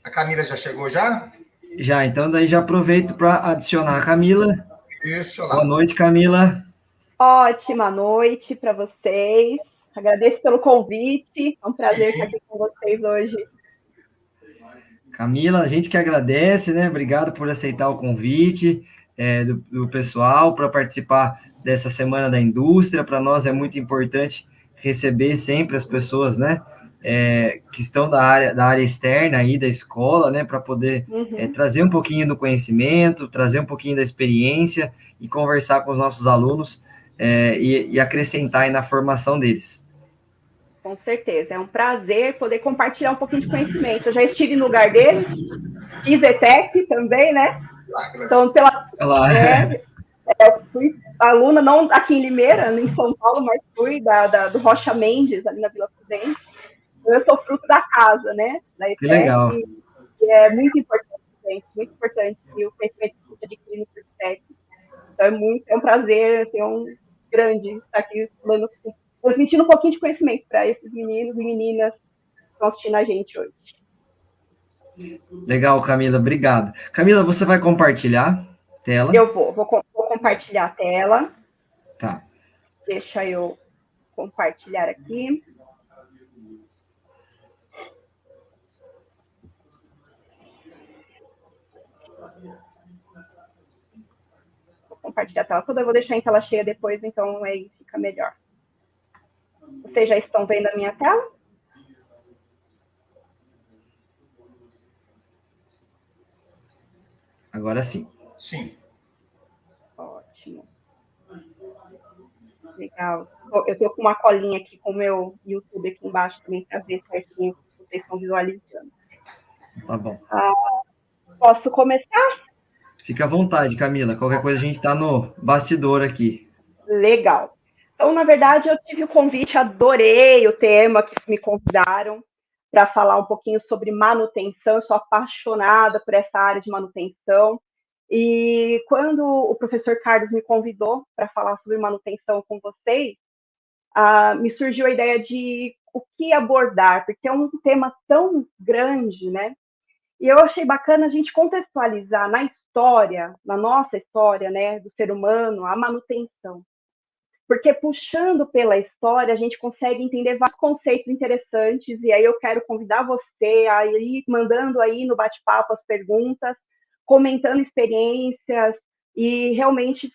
A Camila já chegou já? Já, então daí já aproveito para adicionar a Camila. Isso Boa lá. noite, Camila. Ótima noite para vocês. Agradeço pelo convite. É um prazer estar Sim. aqui com vocês hoje. Camila, a gente que agradece, né? Obrigado por aceitar o convite do pessoal para participar dessa Semana da Indústria. Para nós é muito importante receber sempre as pessoas, né? Que estão da área externa aí da escola, né? Para poder trazer um pouquinho do conhecimento, trazer um pouquinho da experiência e conversar com os nossos alunos e acrescentar aí na formação deles. Com certeza, é um prazer poder compartilhar um pouquinho de conhecimento. Eu já estive no lugar deles, fiz ETEC também, né? Então, fui aluna, não aqui em Limeira, em São Paulo, mas fui do Rocha Mendes, ali na Vila Prudente. Eu sou fruto da casa, né? Da Que ETEC, legal. e é muito importante, gente, muito importante o conhecimento que se adquire no ETEC. Então, é um prazer, assim, grande estar aqui falando, transmitindo um pouquinho de conhecimento para esses meninos e meninas que estão assistindo a gente hoje. Legal, Camila, obrigado. Camila, você vai compartilhar a tela? Eu vou compartilhar a tela. Tá. Deixa eu compartilhar aqui. Vou compartilhar a tela toda, eu vou deixar em tela cheia depois, então aí fica melhor. Vocês já estão vendo a minha tela? Agora sim. Sim. Ótimo. Legal. Eu estou com uma colinha aqui com o meu YouTube aqui embaixo também para ver certinho o que vocês estão visualizando. Tá bom. Posso começar? Fica à vontade, Camila. Qualquer coisa a gente está no bastidor aqui. Legal. Então, na verdade, eu tive o convite, adorei o tema que me convidaram para falar um pouquinho sobre manutenção. Eu sou apaixonada por essa área de manutenção. E quando o professor Carlos me convidou para falar sobre manutenção com vocês, me surgiu a ideia de o que abordar, porque é um tema tão grande, né? E eu achei bacana a gente contextualizar na história, na nossa história, né, do ser humano, a manutenção. Porque puxando pela história, a gente consegue entender vários conceitos interessantes, e aí eu quero convidar você a ir mandando aí no bate-papo as perguntas, comentando experiências e realmente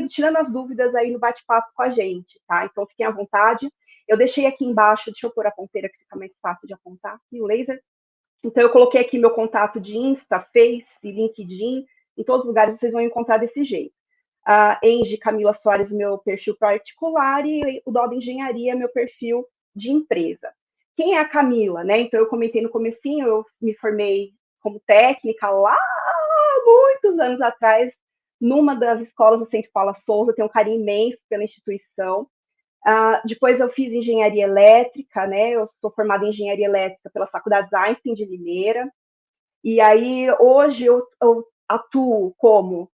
tirando as dúvidas aí no bate-papo com a gente, tá? Então fiquem à vontade. Eu deixei aqui embaixo, deixa eu pôr a ponteira que fica mais fácil de apontar, e o laser. Então eu coloquei aqui meu contato de Insta, Face, LinkedIn, em todos os lugares vocês vão encontrar desse jeito. Engie Camila Soares, meu perfil particular, e o Doda Engenharia, meu perfil de empresa. Quem é a Camila, né? Então, eu comentei no comecinho, eu me formei como técnica lá muitos anos atrás, numa das escolas do Centro Paula Souza, tenho um carinho imenso pela instituição. Depois eu fiz engenharia elétrica, né? Eu sou formada em engenharia elétrica pela Faculdade Einstein de Limeira. E aí, hoje, eu atuo como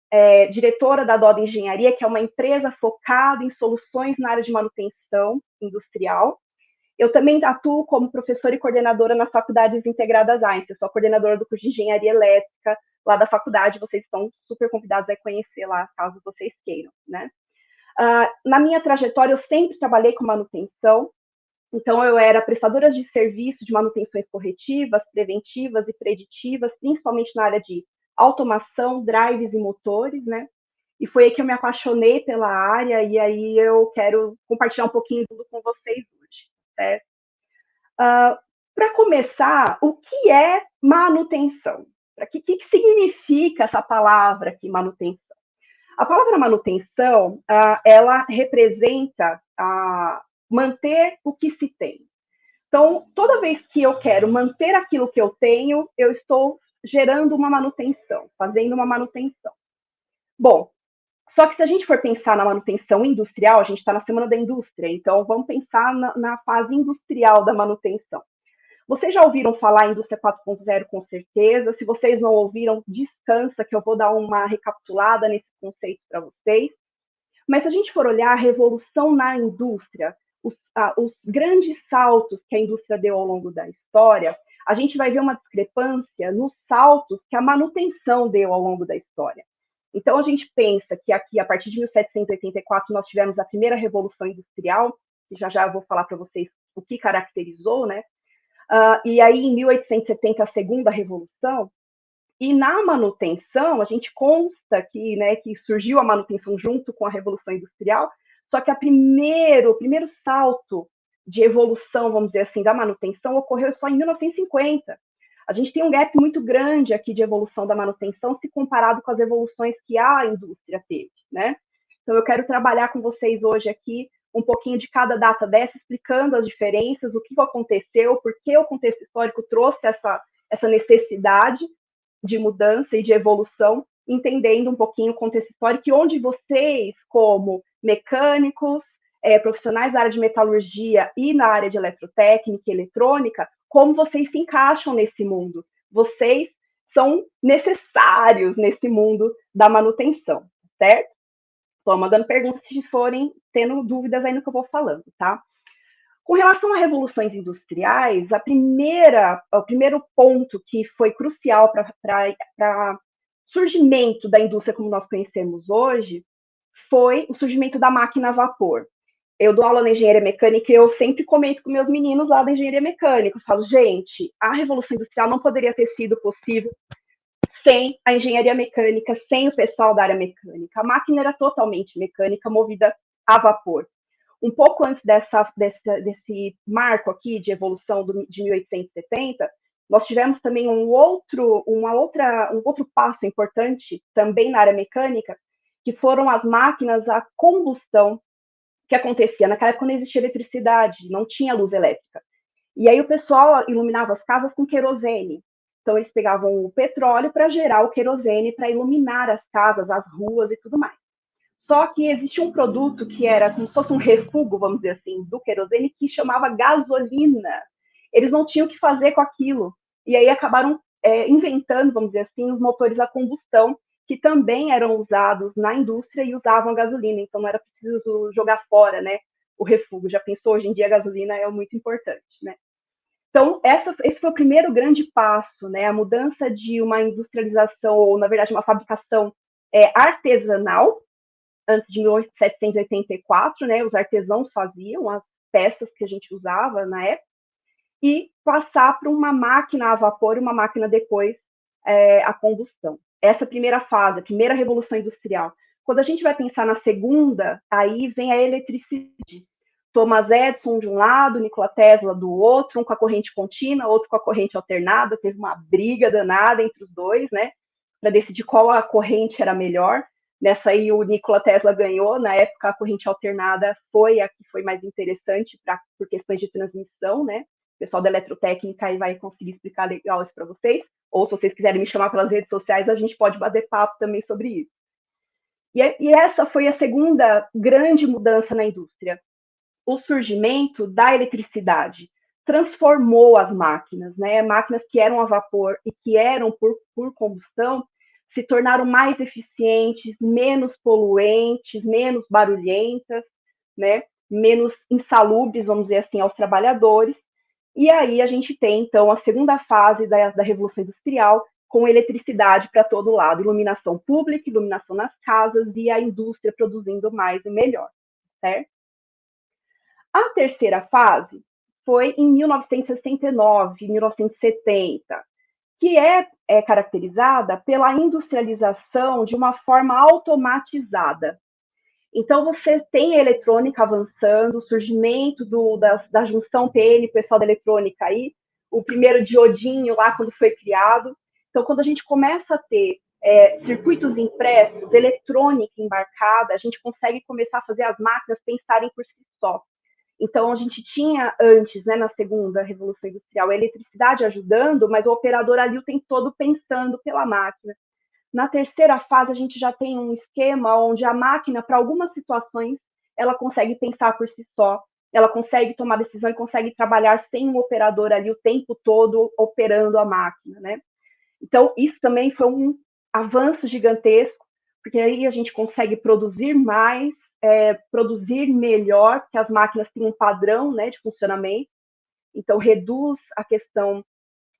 diretora da Doda Engenharia, que é uma empresa focada em soluções na área de manutenção industrial. Eu também atuo como professora e coordenadora nas faculdades integradas Einstein. Eu sou a coordenadora do curso de Engenharia Elétrica lá da faculdade. Vocês estão super convidados a conhecer lá, caso vocês queiram, né? Na minha trajetória, eu sempre trabalhei com manutenção. Então, eu era prestadora de serviço de manutenções corretivas, preventivas e preditivas, principalmente na área de automação, drives e motores, né? E foi aí que eu me apaixonei pela área, e aí eu quero compartilhar um pouquinho tudo com vocês hoje, certo? Para começar, o que é manutenção? O que significa essa palavra aqui, manutenção? A palavra manutenção, ela representa manter o que se tem. Então, toda vez que eu quero manter aquilo que eu tenho, eu estou gerando uma manutenção, fazendo uma manutenção. Bom, só que se a gente for pensar na manutenção industrial, a gente está na Semana da Indústria, então vamos pensar na fase industrial da manutenção. Vocês já ouviram falar em Indústria 4.0 com certeza. Se vocês não ouviram, descansa que eu vou dar uma recapitulada nesse conceito para vocês. Mas se a gente for olhar a revolução na indústria, os grandes saltos que a indústria deu ao longo da história a gente vai ver uma discrepância nos saltos que a manutenção deu ao longo da história. Então, a gente pensa que aqui, a partir de 1784, nós tivemos a primeira Revolução Industrial, que já eu vou falar para vocês o que caracterizou, né? E aí, em 1870, a segunda Revolução. E na manutenção, a gente consta que, né, que surgiu a manutenção junto com a Revolução Industrial, só que o primeiro salto de evolução, vamos dizer assim, da manutenção ocorreu só em 1950. A gente tem um gap muito grande aqui de evolução da manutenção se comparado com as evoluções que a indústria teve, né? Então, eu quero trabalhar com vocês hoje aqui um pouquinho de cada data dessa, explicando as diferenças, o que aconteceu, por que o contexto histórico trouxe essa necessidade de mudança e de evolução, entendendo um pouquinho o contexto histórico e onde vocês, como mecânicos, profissionais da área de metalurgia e na área de eletrotécnica e eletrônica, como vocês se encaixam nesse mundo. Vocês são necessários nesse mundo da manutenção, certo? Estou mandando perguntas se forem tendo dúvidas aí no que eu vou falando, tá? Com relação a revoluções industriais, o primeiro ponto que foi crucial para surgimento da indústria como nós conhecemos hoje foi o surgimento da máquina a vapor. Eu dou aula na engenharia mecânica e eu sempre comento com meus meninos lá da engenharia mecânica. Eu falo, gente, a revolução industrial não poderia ter sido possível sem a engenharia mecânica, sem o pessoal da área mecânica. A máquina era totalmente mecânica, movida a vapor. Um pouco antes desse marco aqui de evolução de 1870, nós tivemos também um outro passo importante, também na área mecânica, que foram as máquinas a combustão, que acontecia naquela época não existia eletricidade, não tinha luz elétrica. E aí o pessoal iluminava as casas com querosene. Então eles pegavam o petróleo para gerar o querosene, para iluminar as casas, as ruas e tudo mais. Só que existia um produto que era como se fosse um refúgio, vamos dizer assim, do querosene, que chamava gasolina. Eles não tinham o que fazer com aquilo. E aí acabaram inventando, vamos dizer assim, os motores a combustão, que também eram usados na indústria e usavam gasolina. Então, não era preciso jogar fora, né, o refúgio. Já pensou, hoje em dia a gasolina é muito importante, né? Então, esse foi o primeiro grande passo, né, a mudança de uma industrialização, ou, na verdade, uma fabricação artesanal, antes de 1784, né, os artesãos faziam as peças que a gente usava na época, e passar para uma máquina a vapor e uma máquina depois a combustão. Essa primeira fase, a primeira revolução industrial. Quando a gente vai pensar na segunda, aí vem a eletricidade. Thomas Edison de um lado, Nikola Tesla do outro, um com a corrente contínua, outro com a corrente alternada, teve uma briga danada entre os dois, né, para decidir qual a corrente era melhor. Nessa aí o Nikola Tesla ganhou, na época a corrente alternada foi a que foi mais interessante por questões de transmissão, né? O pessoal da eletrotécnica aí vai conseguir explicar legal isso para vocês, ou se vocês quiserem me chamar pelas redes sociais, a gente pode bater papo também sobre isso. E essa foi a segunda grande mudança na indústria. O surgimento da eletricidade transformou as máquinas, né? Máquinas que eram a vapor e que eram por combustão, se tornaram mais eficientes, menos poluentes, menos barulhentas, né? Menos insalubres, vamos dizer assim, aos trabalhadores. E aí a gente tem, então, a segunda fase da Revolução Industrial, com eletricidade para todo lado, iluminação pública, iluminação nas casas e a indústria produzindo mais e melhor, certo? A terceira fase foi em 1969, 1970, que é caracterizada pela industrialização de uma forma automatizada. Então, você tem a eletrônica avançando, o surgimento da junção PN, pessoal da eletrônica aí, o primeiro diodinho lá quando foi criado. Então, quando a gente começa a ter circuitos impressos, eletrônica embarcada, a gente consegue começar a fazer as máquinas pensarem por si só. Então, a gente tinha antes, né, na segunda Revolução Industrial, a eletricidade ajudando, mas o operador ali o tempo todo pensando pela máquina. Na terceira fase, a gente já tem um esquema onde a máquina, para algumas situações, ela consegue pensar por si só, ela consegue tomar decisão e consegue trabalhar sem um operador ali o tempo todo operando a máquina, né? Então, isso também foi um avanço gigantesco, porque aí a gente consegue produzir mais, produzir melhor, porque as máquinas têm um padrão, né, de funcionamento, então reduz a questão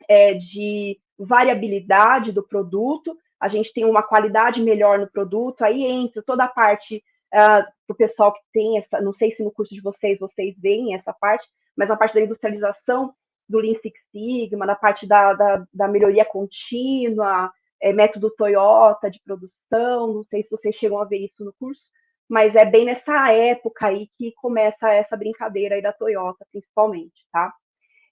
de variabilidade do produto, a gente tem uma qualidade melhor no produto, aí entra toda a parte do pessoal que tem essa, não sei se no curso de vocês veem essa parte, mas a parte da industrialização do Lean Six Sigma, na parte da melhoria contínua, método Toyota de produção, não sei se vocês chegam a ver isso no curso, mas é bem nessa época aí que começa essa brincadeira aí da Toyota, principalmente, tá?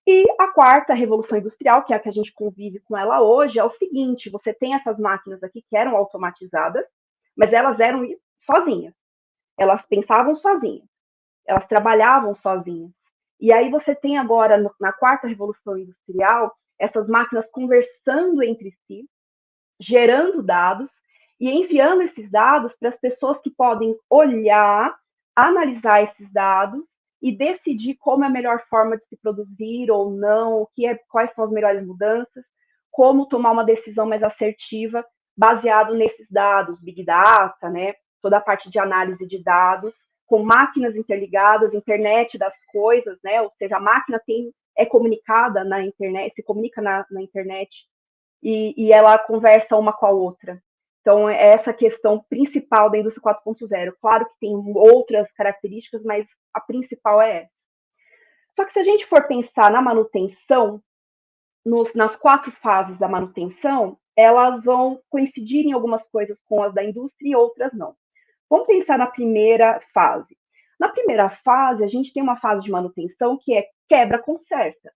E a quarta revolução industrial, que é a que a gente convive com ela hoje, é o seguinte: você tem essas máquinas aqui que eram automatizadas, mas elas eram sozinhas. Elas pensavam sozinhas, elas trabalhavam sozinhas. E aí você tem agora, na quarta revolução industrial, essas máquinas conversando entre si, gerando dados e enviando esses dados para as pessoas que podem olhar, analisar esses dados e decidir como é a melhor forma de se produzir ou não, quais são as melhores mudanças, como tomar uma decisão mais assertiva baseado nesses dados, Big Data, né? Toda a parte de análise de dados, com máquinas interligadas, internet das coisas, né? Ou seja, a máquina é comunicada na internet, se comunica na internet e ela conversa uma com a outra. Então, é essa questão principal da indústria 4.0. Claro que tem outras características, mas a principal é essa. Só que se a gente for pensar na manutenção, nas 4 fases da manutenção, elas vão coincidir em algumas coisas com as da indústria e outras não. Vamos pensar na primeira fase. Na primeira fase, a gente tem uma fase de manutenção que é quebra, conserta.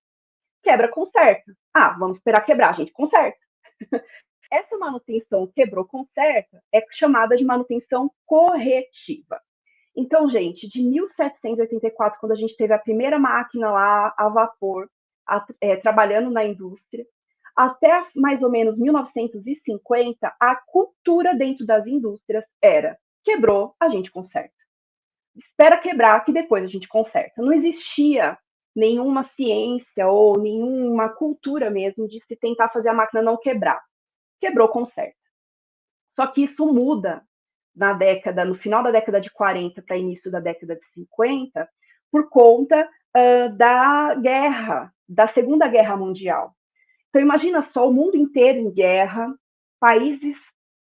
Quebra, conserta. Ah, vamos esperar quebrar, a gente conserta. Essa manutenção quebrou, conserta é chamada de manutenção corretiva. Então, gente, de 1784, quando a gente teve a primeira máquina lá a vapor, trabalhando na indústria, até mais ou menos 1950, a cultura dentro das indústrias era: quebrou, a gente conserta. Espera quebrar, que depois a gente conserta. Não existia nenhuma ciência ou nenhuma cultura mesmo de se tentar fazer a máquina não quebrar. Quebrou, conserta. Só que isso muda no final da década de 40 para início da década de 50, por conta da guerra, da Segunda Guerra Mundial. Então, imagina só, o mundo inteiro em guerra, países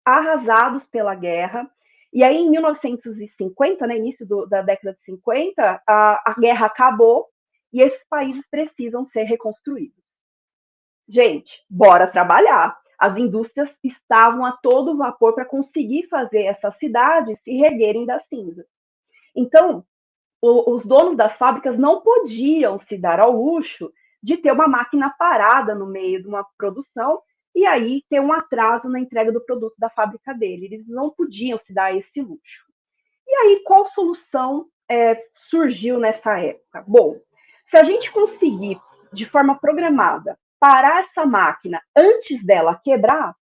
arrasados pela guerra, e aí em 1950, né, início da década de 50, a guerra acabou e esses países precisam ser reconstruídos. Gente, bora trabalhar. As indústrias estavam a todo vapor para conseguir fazer essas cidades se reerguerem das cinzas. Então, os donos das fábricas não podiam se dar ao luxo de ter uma máquina parada no meio de uma produção e aí ter um atraso na entrega do produto da fábrica dele. Eles não podiam se dar esse luxo. E aí, qual solução surgiu nessa época? Bom, se a gente conseguir, de forma programada, parar essa máquina antes dela quebrar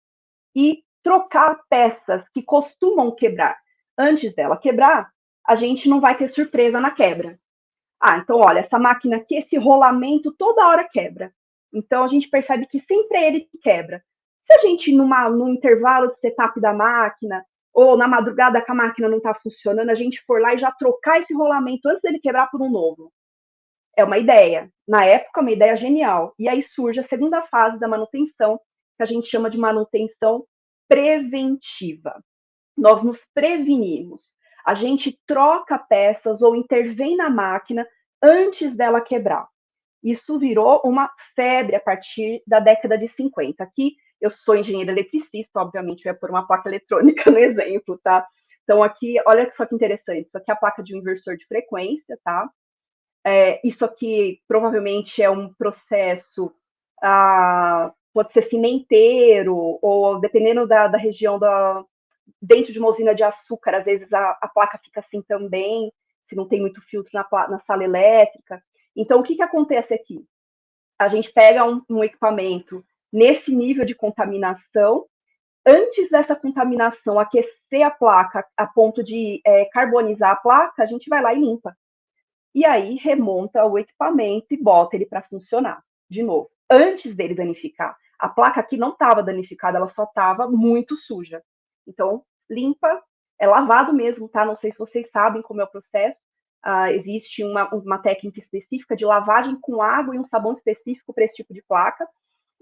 e trocar peças que costumam quebrar antes dela quebrar, a gente não vai ter surpresa na quebra. Ah, então, olha, essa máquina aqui, esse rolamento toda hora quebra. Então, a gente percebe que sempre é ele que quebra. Se a gente, num intervalo de setup da máquina, ou na madrugada que a máquina não está funcionando, a gente for lá e já trocar esse rolamento antes dele quebrar por um novo. É uma ideia. Na época, uma ideia genial. E aí surge a segunda fase da manutenção, que a gente chama de manutenção preventiva. Nós nos prevenimos. A gente troca peças ou intervém na máquina antes dela quebrar. Isso virou uma febre a partir da década de 50. Aqui, eu sou engenheira eletricista, obviamente, eu ia pôr uma placa eletrônica no exemplo, tá? Então, aqui, olha só que interessante. Isso aqui é a placa de um inversor de frequência, tá? Isso aqui provavelmente é um processo, pode ser cimenteiro, ou dependendo da região, dentro de uma usina de açúcar, às vezes a placa fica assim também, se não tem muito filtro na sala elétrica. Então, o que acontece aqui? A gente pega um equipamento nesse nível de contaminação, antes dessa contaminação aquecer a placa a ponto de carbonizar a placa, a gente vai lá e limpa. E aí remonta o equipamento e bota ele para funcionar de novo, antes dele danificar. A placa aqui não estava danificada, ela só estava muito suja. Então, limpa, é lavado mesmo, tá? Não sei se vocês sabem como é o processo. Existe uma técnica específica de lavagem com água e um sabão específico para esse tipo de placa.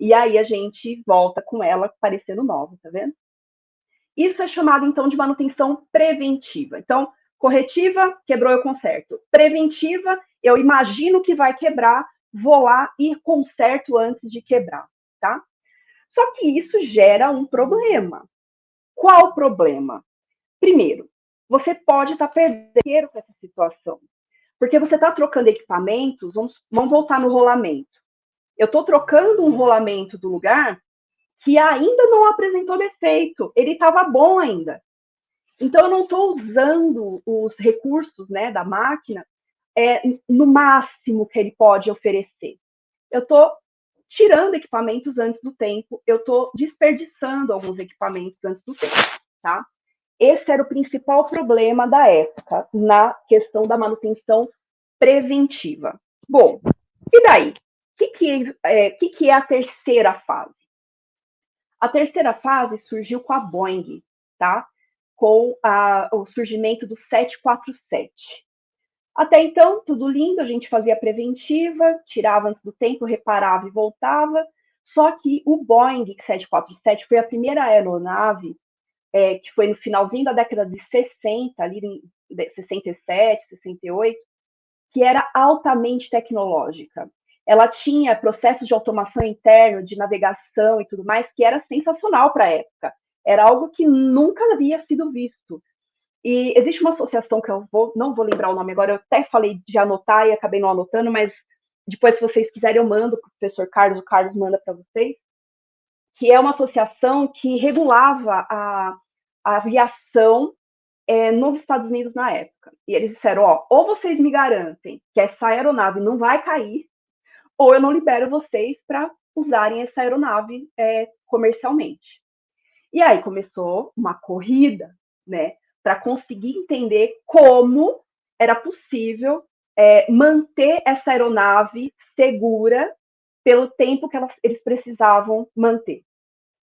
e aí a gente volta com ela parecendo nova, tá vendo? Isso é chamado, então, de manutenção preventiva. Então, corretiva, quebrou, eu conserto. Preventiva, eu imagino que vai quebrar, vou lá e conserto antes de quebrar, tá? Só que isso gera um problema. Qual o problema? Primeiro, você pode estar perdendo dinheiro com essa situação, porque você está trocando equipamentos, vamos voltar no rolamento. Eu estou trocando um rolamento do lugar que ainda não apresentou defeito, ele estava bom ainda. Então, eu não estou usando os recursos, né, da máquina no máximo que ele pode oferecer. Eu estou tirando equipamentos antes do tempo, eu estou desperdiçando alguns equipamentos antes do tempo, tá? Esse era o principal problema da época, na questão da manutenção preventiva. Bom, e daí? O que é a terceira fase? A terceira fase surgiu com a Boeing, tá? Com o surgimento do 747. Até então, tudo lindo, a gente fazia preventiva, tirava antes do tempo, reparava e voltava. Só que o Boeing 747 foi a primeira aeronave que foi no finalzinho da década de 60, ali em 67, 68, que era altamente tecnológica. Ela tinha processos de automação interno, de navegação e tudo mais, que era sensacional para a época. Era algo que nunca havia sido visto. E existe uma associação que eu não vou lembrar o nome agora, eu até falei de anotar e acabei não anotando, mas depois, se vocês quiserem, eu mando para o professor Carlos, o Carlos manda para vocês, que é uma associação que regulava a aviação nos Estados Unidos na época. E eles disseram, ou vocês me garantem que essa aeronave não vai cair, ou eu não libero vocês para usarem essa aeronave comercialmente. E aí começou uma corrida, né, para conseguir entender como era possível manter essa aeronave segura pelo tempo que eles precisavam manter.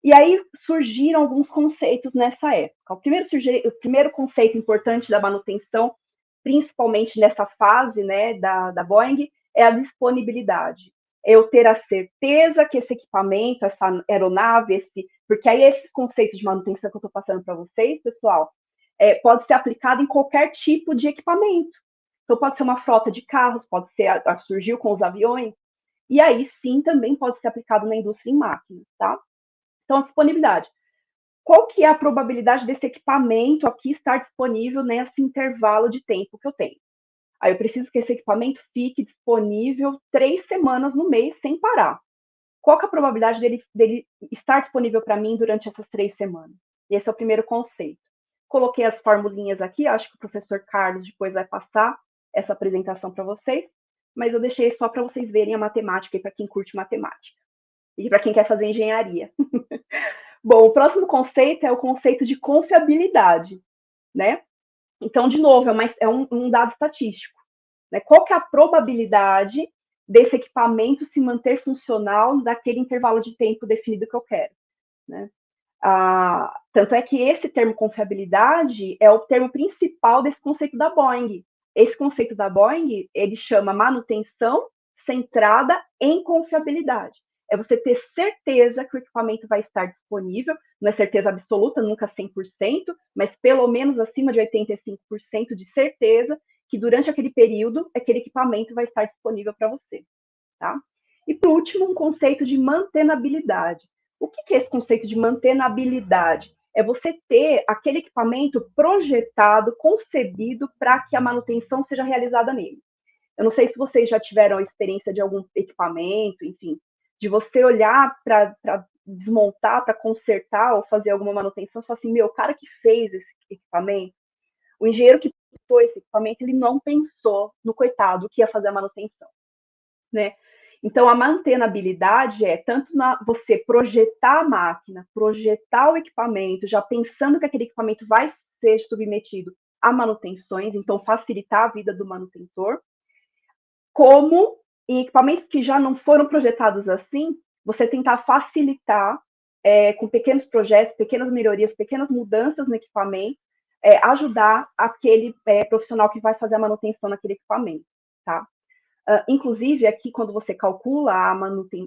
E aí surgiram alguns conceitos nessa época. O primeiro conceito importante da manutenção, principalmente nessa fase, né, da Boeing, é a disponibilidade. Eu ter a certeza que esse equipamento, essa aeronave, porque aí esse conceito de manutenção que eu estou passando para vocês, pessoal, pode ser aplicado em qualquer tipo de equipamento. Então, pode ser uma frota de carros, pode ser, surgiu com os aviões, e aí sim também pode ser aplicado na indústria em máquinas, tá? Então, a disponibilidade. Qual que é a probabilidade desse equipamento aqui estar disponível nesse intervalo de tempo que eu tenho? Aí eu preciso que esse equipamento fique disponível 3 semanas no mês sem parar. Qual que é a probabilidade dele estar disponível para mim durante essas 3 semanas? Esse é o primeiro conceito. Coloquei as formulinhas aqui, acho que o professor Carlos depois vai passar essa apresentação para vocês, mas eu deixei só para vocês verem a matemática e para quem curte matemática. E para quem quer fazer engenharia. Bom, o próximo conceito é o conceito de confiabilidade, né? Então, de novo, é um dado estatístico, né? Qual que é a probabilidade desse equipamento se manter funcional naquele intervalo de tempo definido que eu quero, né? Tanto é que esse termo confiabilidade é o termo principal desse conceito da Boeing. Esse conceito da Boeing, ele chama manutenção centrada em confiabilidade. É você ter certeza que o equipamento vai estar disponível, não é certeza absoluta, nunca 100%, mas pelo menos acima de 85% de certeza que durante aquele período, aquele equipamento vai estar disponível para você, tá? E, por último, um conceito de mantenabilidade. O que é esse conceito de mantenabilidade? É você ter aquele equipamento projetado, concebido para que a manutenção seja realizada nele. Eu não sei se vocês já tiveram a experiência de algum equipamento, enfim, de você olhar para desmontar, para consertar ou fazer alguma manutenção, só assim, o cara que fez esse equipamento, o engenheiro que fez esse equipamento, ele não pensou no coitado que ia fazer a manutenção, né? Então, a mantenabilidade é tanto você projetar a máquina, projetar o equipamento, já pensando que aquele equipamento vai ser submetido a manutenções, então facilitar a vida do manutentor, como em equipamentos que já não foram projetados assim, você tentar facilitar com pequenos projetos, pequenas melhorias, pequenas mudanças no equipamento, ajudar aquele profissional que vai fazer a manutenção naquele equipamento, tá? Inclusive, aqui, quando você calcula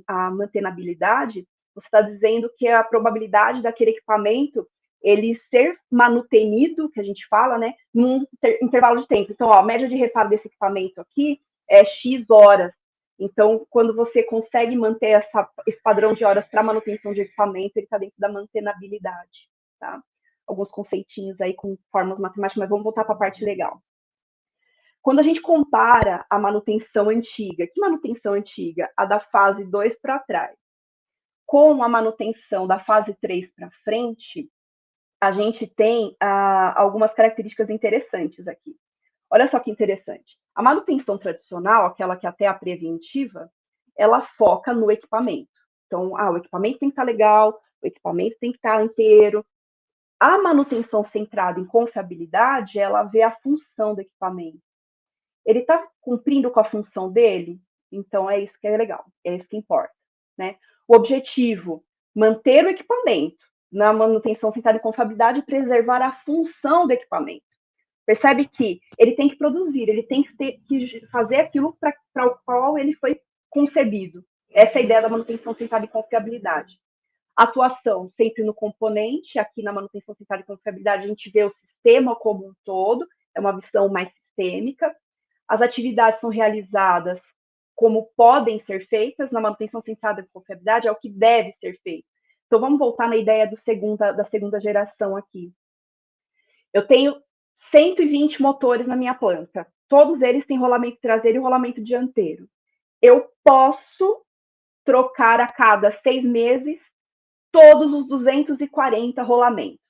a mantenabilidade, você está dizendo que a probabilidade daquele equipamento ele ser manutenido, que a gente fala, né, num intervalo de tempo. Então, ó, a média de reparo desse equipamento aqui é X horas. Então, quando você consegue manter esse padrão de horas para manutenção de equipamento, ele está dentro da mantenabilidade, tá? Alguns conceitinhos aí com fórmulas matemáticas, mas vamos voltar para a parte legal. Quando a gente compara a manutenção antiga, que manutenção antiga? A da fase 2 para trás, com a manutenção da fase 3 para frente, a gente tem algumas características interessantes aqui. Olha só que interessante. A manutenção tradicional, aquela que até é a preventiva, ela foca no equipamento. Então, o equipamento tem que estar legal, o equipamento tem que estar inteiro. A manutenção centrada em confiabilidade, ela vê a função do equipamento. Ele está cumprindo com a função dele? Então, é isso que é legal, é isso que importa, né? O objetivo, manter o equipamento. Na manutenção centrada em confiabilidade, preservar a função do equipamento. Percebe que ele tem que produzir, ele tem que fazer aquilo para o qual ele foi concebido. Essa é a ideia da manutenção centrada em confiabilidade. Atuação sempre no componente, aqui na manutenção centrada em confiabilidade a gente vê o sistema como um todo, é uma visão mais sistêmica. As atividades são realizadas como podem ser feitas, na manutenção centrada em confiabilidade é o que deve ser feito. Então vamos voltar na ideia da segunda geração aqui. Eu tenho 120 motores na minha planta. Todos eles têm rolamento traseiro e rolamento dianteiro. Eu posso trocar a cada 6 meses todos os 240 rolamentos.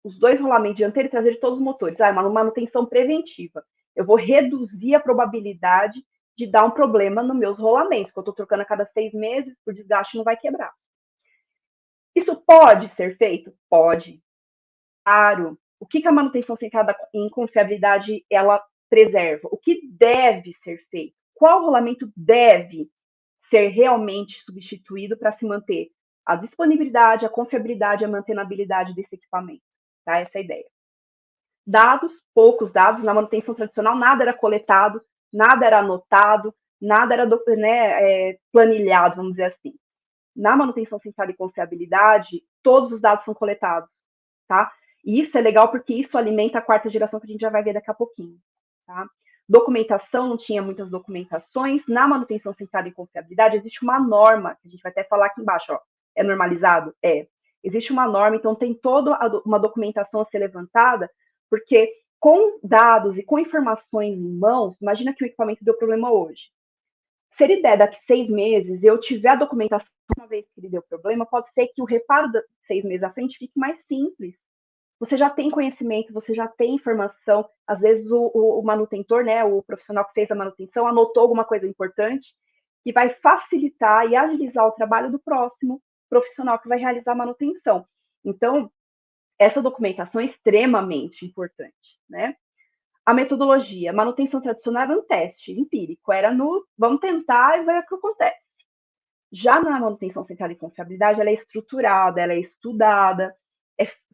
Os 2 rolamentos dianteiro e traseiro de todos os motores. É uma manutenção preventiva. Eu vou reduzir a probabilidade de dar um problema nos meus rolamentos, que eu estou trocando a cada 6 meses, por desgaste não vai quebrar. Isso pode ser feito? Pode. Claro. O que a manutenção centrada em confiabilidade ela preserva? O que deve ser feito? Qual rolamento deve ser realmente substituído para se manter a disponibilidade, a confiabilidade, a mantenabilidade desse equipamento? Tá? Essa é a ideia. Dados, poucos dados. Na manutenção tradicional, nada era coletado, nada era anotado, nada era planilhado, vamos dizer assim. Na manutenção centrada em confiabilidade, todos os dados são coletados, tá? E isso é legal porque isso alimenta a 4ª geração que a gente já vai ver daqui a pouquinho, tá? Documentação, não tinha muitas documentações. Na manutenção centrada em confiabilidade, existe uma norma, que a gente vai até falar aqui embaixo, ó. É normalizado? É. Existe uma norma, então tem toda uma documentação a ser levantada, porque com dados e com informações em mãos, imagina que o equipamento deu problema hoje. Se ele der daqui 6 meses, eu tiver a documentação uma vez que ele deu problema, pode ser que o reparo de 6 meses à frente fique mais simples. Você já tem conhecimento, você já tem informação. Às vezes o manutentor, né, o profissional que fez a manutenção, anotou alguma coisa importante que vai facilitar e agilizar o trabalho do próximo profissional que vai realizar a manutenção. Então, essa documentação é extremamente importante, né? A metodologia, manutenção tradicional era um teste empírico, era vamos tentar e ver o que acontece. Já na manutenção centrada em confiabilidade, ela é estruturada, ela é estudada,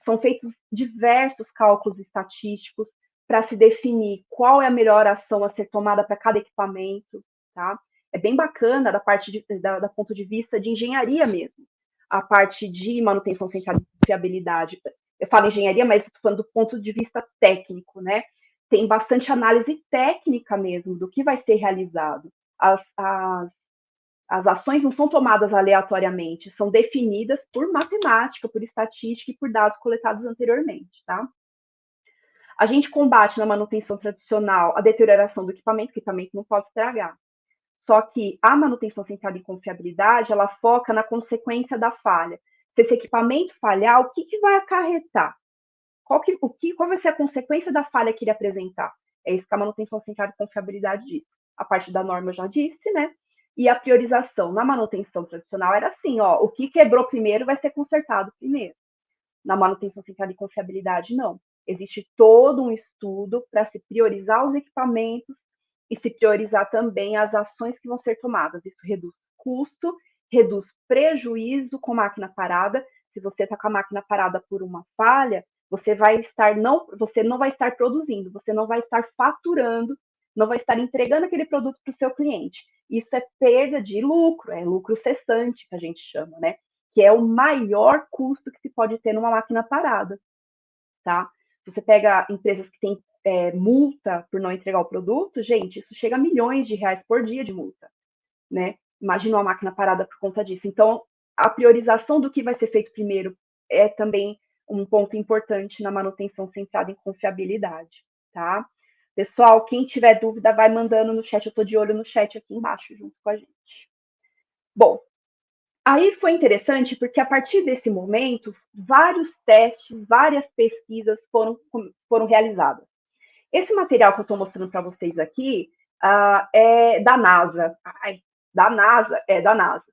são feitos diversos cálculos estatísticos para se definir qual é a melhor ação a ser tomada para cada equipamento, tá? É bem bacana da ponto de vista de engenharia mesmo, a parte de manutenção centrada em confiabilidade. Eu falo engenharia, mas estou falando do ponto de vista técnico, né? Tem bastante análise técnica mesmo do que vai ser realizado. As ações não são tomadas aleatoriamente, são definidas por matemática, por estatística e por dados coletados anteriormente, tá? A gente combate na manutenção tradicional a deterioração do equipamento, que o equipamento não pode estragar. Só que a manutenção centrada em confiabilidade, ela foca na consequência da falha. Se esse equipamento falhar, o que vai acarretar? Qual vai ser a consequência da falha que ele apresentar? É isso que a manutenção centrada em confiabilidade diz. A parte da norma eu já disse, né? E a priorização na manutenção tradicional era assim, ó, o que quebrou primeiro vai ser consertado primeiro. Na manutenção centrada em confiabilidade, não. Existe todo um estudo para se priorizar os equipamentos e se priorizar também as ações que vão ser tomadas. Isso reduz custo, reduz prejuízo com máquina parada. Se você está com a máquina parada por uma falha, você não vai estar produzindo, você não vai estar faturando não vai estar entregando aquele produto para o seu cliente. Isso é perda de lucro, é lucro cessante, que a gente chama, né? Que é o maior custo que se pode ter numa máquina parada, tá? Se você pega empresas que têm multa por não entregar o produto, gente, isso chega a milhões de reais por dia de multa, né? Imagina uma máquina parada por conta disso. Então, a priorização do que vai ser feito primeiro é também um ponto importante na manutenção centrada em confiabilidade, tá? Pessoal, quem tiver dúvida, vai mandando no chat. Eu estou de olho no chat aqui embaixo, junto com a gente. Bom, aí foi interessante porque a partir desse momento, vários testes, várias pesquisas foram realizadas. Esse material que eu estou mostrando para vocês aqui é da NASA. Da NASA.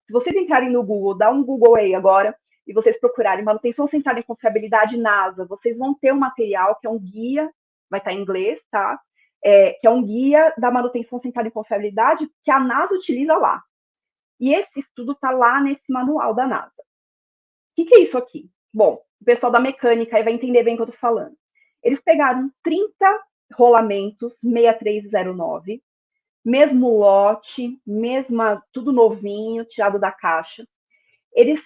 Se vocês entrarem no Google, dá um Google aí agora, e vocês procurarem manutenção centrada em confiabilidade NASA, vocês vão ter um material que é um guia, vai estar em inglês, tá? Que é um guia da manutenção centrada em confiabilidade que a NASA utiliza lá. E esse estudo está lá nesse manual da NASA. O que é isso aqui? Bom, o pessoal da mecânica aí vai entender bem o que eu estou falando. Eles pegaram 30 rolamentos 6309, mesmo lote, tudo novinho, tirado da caixa. Eles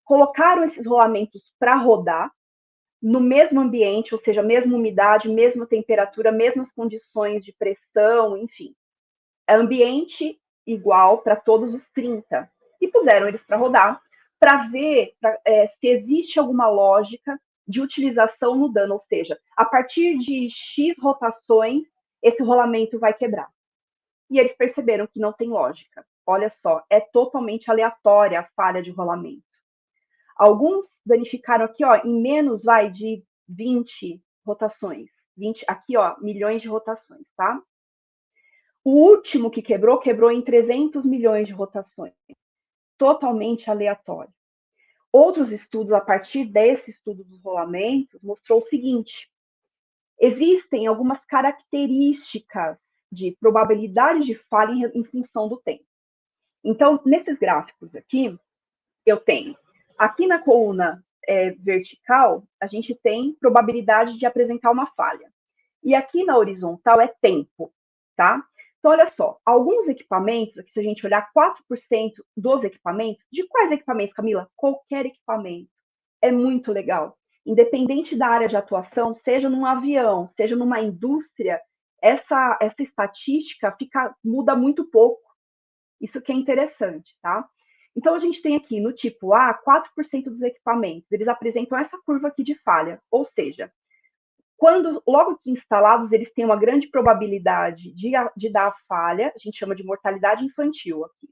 colocaram esses rolamentos para rodar no mesmo ambiente, ou seja, mesma umidade, mesma temperatura, mesmas condições de pressão, enfim. Ambiente igual para todos os 30. E puseram eles para rodar, para ver se existe alguma lógica de utilização no dano, ou seja, a partir de X rotações, esse rolamento vai quebrar. E eles perceberam que não tem lógica. Olha só, é totalmente aleatória a falha de rolamento. Alguns danificaram aqui, ó, em menos de 20 rotações. 20, aqui, ó, milhões de rotações, tá? O último que quebrou em 300 milhões de rotações. Totalmente aleatório. Outros estudos, a partir desse estudo dos rolamentos, mostrou o seguinte: existem algumas características de probabilidade de falha em função do tempo. Então, nesses gráficos aqui, eu tenho, aqui na coluna vertical, a gente tem probabilidade de apresentar uma falha. E aqui na horizontal é tempo, tá? Então, olha só, alguns equipamentos, aqui se a gente olhar 4% dos equipamentos, de quais equipamentos, Camila? Qualquer equipamento. É muito legal. Independente da área de atuação, seja num avião, seja numa indústria, essa estatística muda muito pouco. Isso que é interessante, tá? Então, a gente tem aqui no tipo A, 4% dos equipamentos, eles apresentam essa curva aqui de falha, ou seja, logo que instalados, eles têm uma grande probabilidade de dar falha, a gente chama de mortalidade infantil aqui.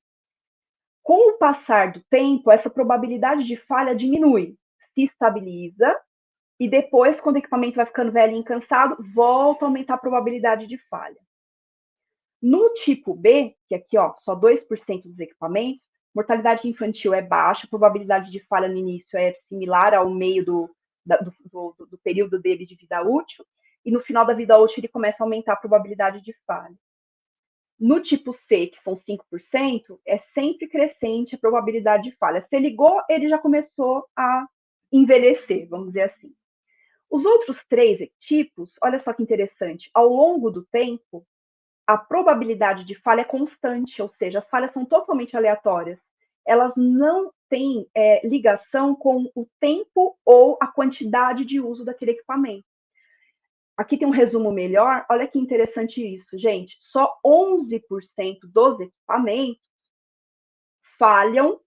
Com o passar do tempo, essa probabilidade de falha diminui, se estabiliza, e depois, quando o equipamento vai ficando velho e cansado, volta a aumentar a probabilidade de falha. No tipo B, que aqui, ó, só 2% dos equipamentos, mortalidade infantil é baixa, a probabilidade de falha no início é similar ao meio do período dele de vida útil, e no final da vida útil ele começa a aumentar a probabilidade de falha. No tipo C, que são 5%, é sempre crescente a probabilidade de falha. Se ligou, ele já começou a envelhecer, vamos dizer assim. Os outros 3 tipos, olha só que interessante, ao longo do tempo, a probabilidade de falha é constante, ou seja, as falhas são totalmente aleatórias. Elas não têm ligação com o tempo ou a quantidade de uso daquele equipamento. Aqui tem um resumo melhor. Olha que interessante isso, gente. Só 11% dos equipamentos falham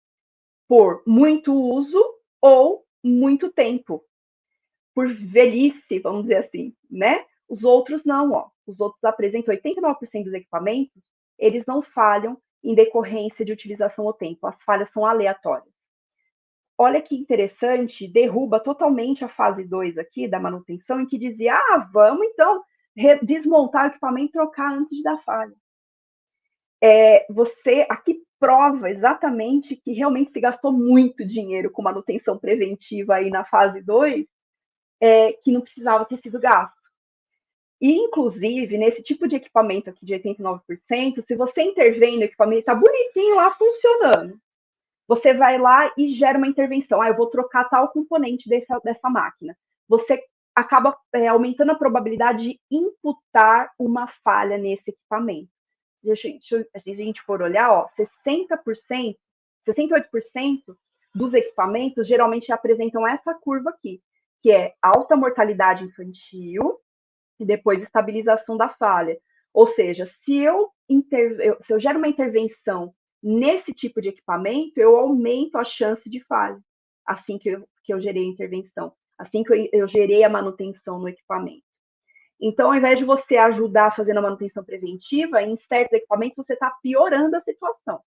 por muito uso ou muito tempo. Por velhice, vamos dizer assim, né? Os outros não, ó. Os outros apresentam 89% dos equipamentos, eles não falham em decorrência de utilização ao tempo. As falhas são aleatórias. Olha que interessante, derruba totalmente a fase 2 aqui da manutenção, em que dizia, vamos então desmontar o equipamento e trocar antes de dar falha. Você aqui prova exatamente que realmente se gastou muito dinheiro com manutenção preventiva aí na fase 2, que não precisava ter sido gasto. E, inclusive, nesse tipo de equipamento aqui de 89%, se você intervém no equipamento, está bonitinho lá funcionando. Você vai lá e gera uma intervenção. Eu vou trocar tal componente dessa máquina. Você acaba aumentando a probabilidade de imputar uma falha nesse equipamento. Se a gente for olhar, ó, 68% dos equipamentos geralmente apresentam essa curva aqui, que é alta mortalidade infantil e depois estabilização da falha. Ou seja, se eu gero uma intervenção nesse tipo de equipamento, eu aumento a chance de falha, assim que eu gerei a intervenção, assim que eu gerei a manutenção no equipamento. Então, ao invés de você ajudar fazendo a manutenção preventiva, em certos equipamentos você está piorando a situação.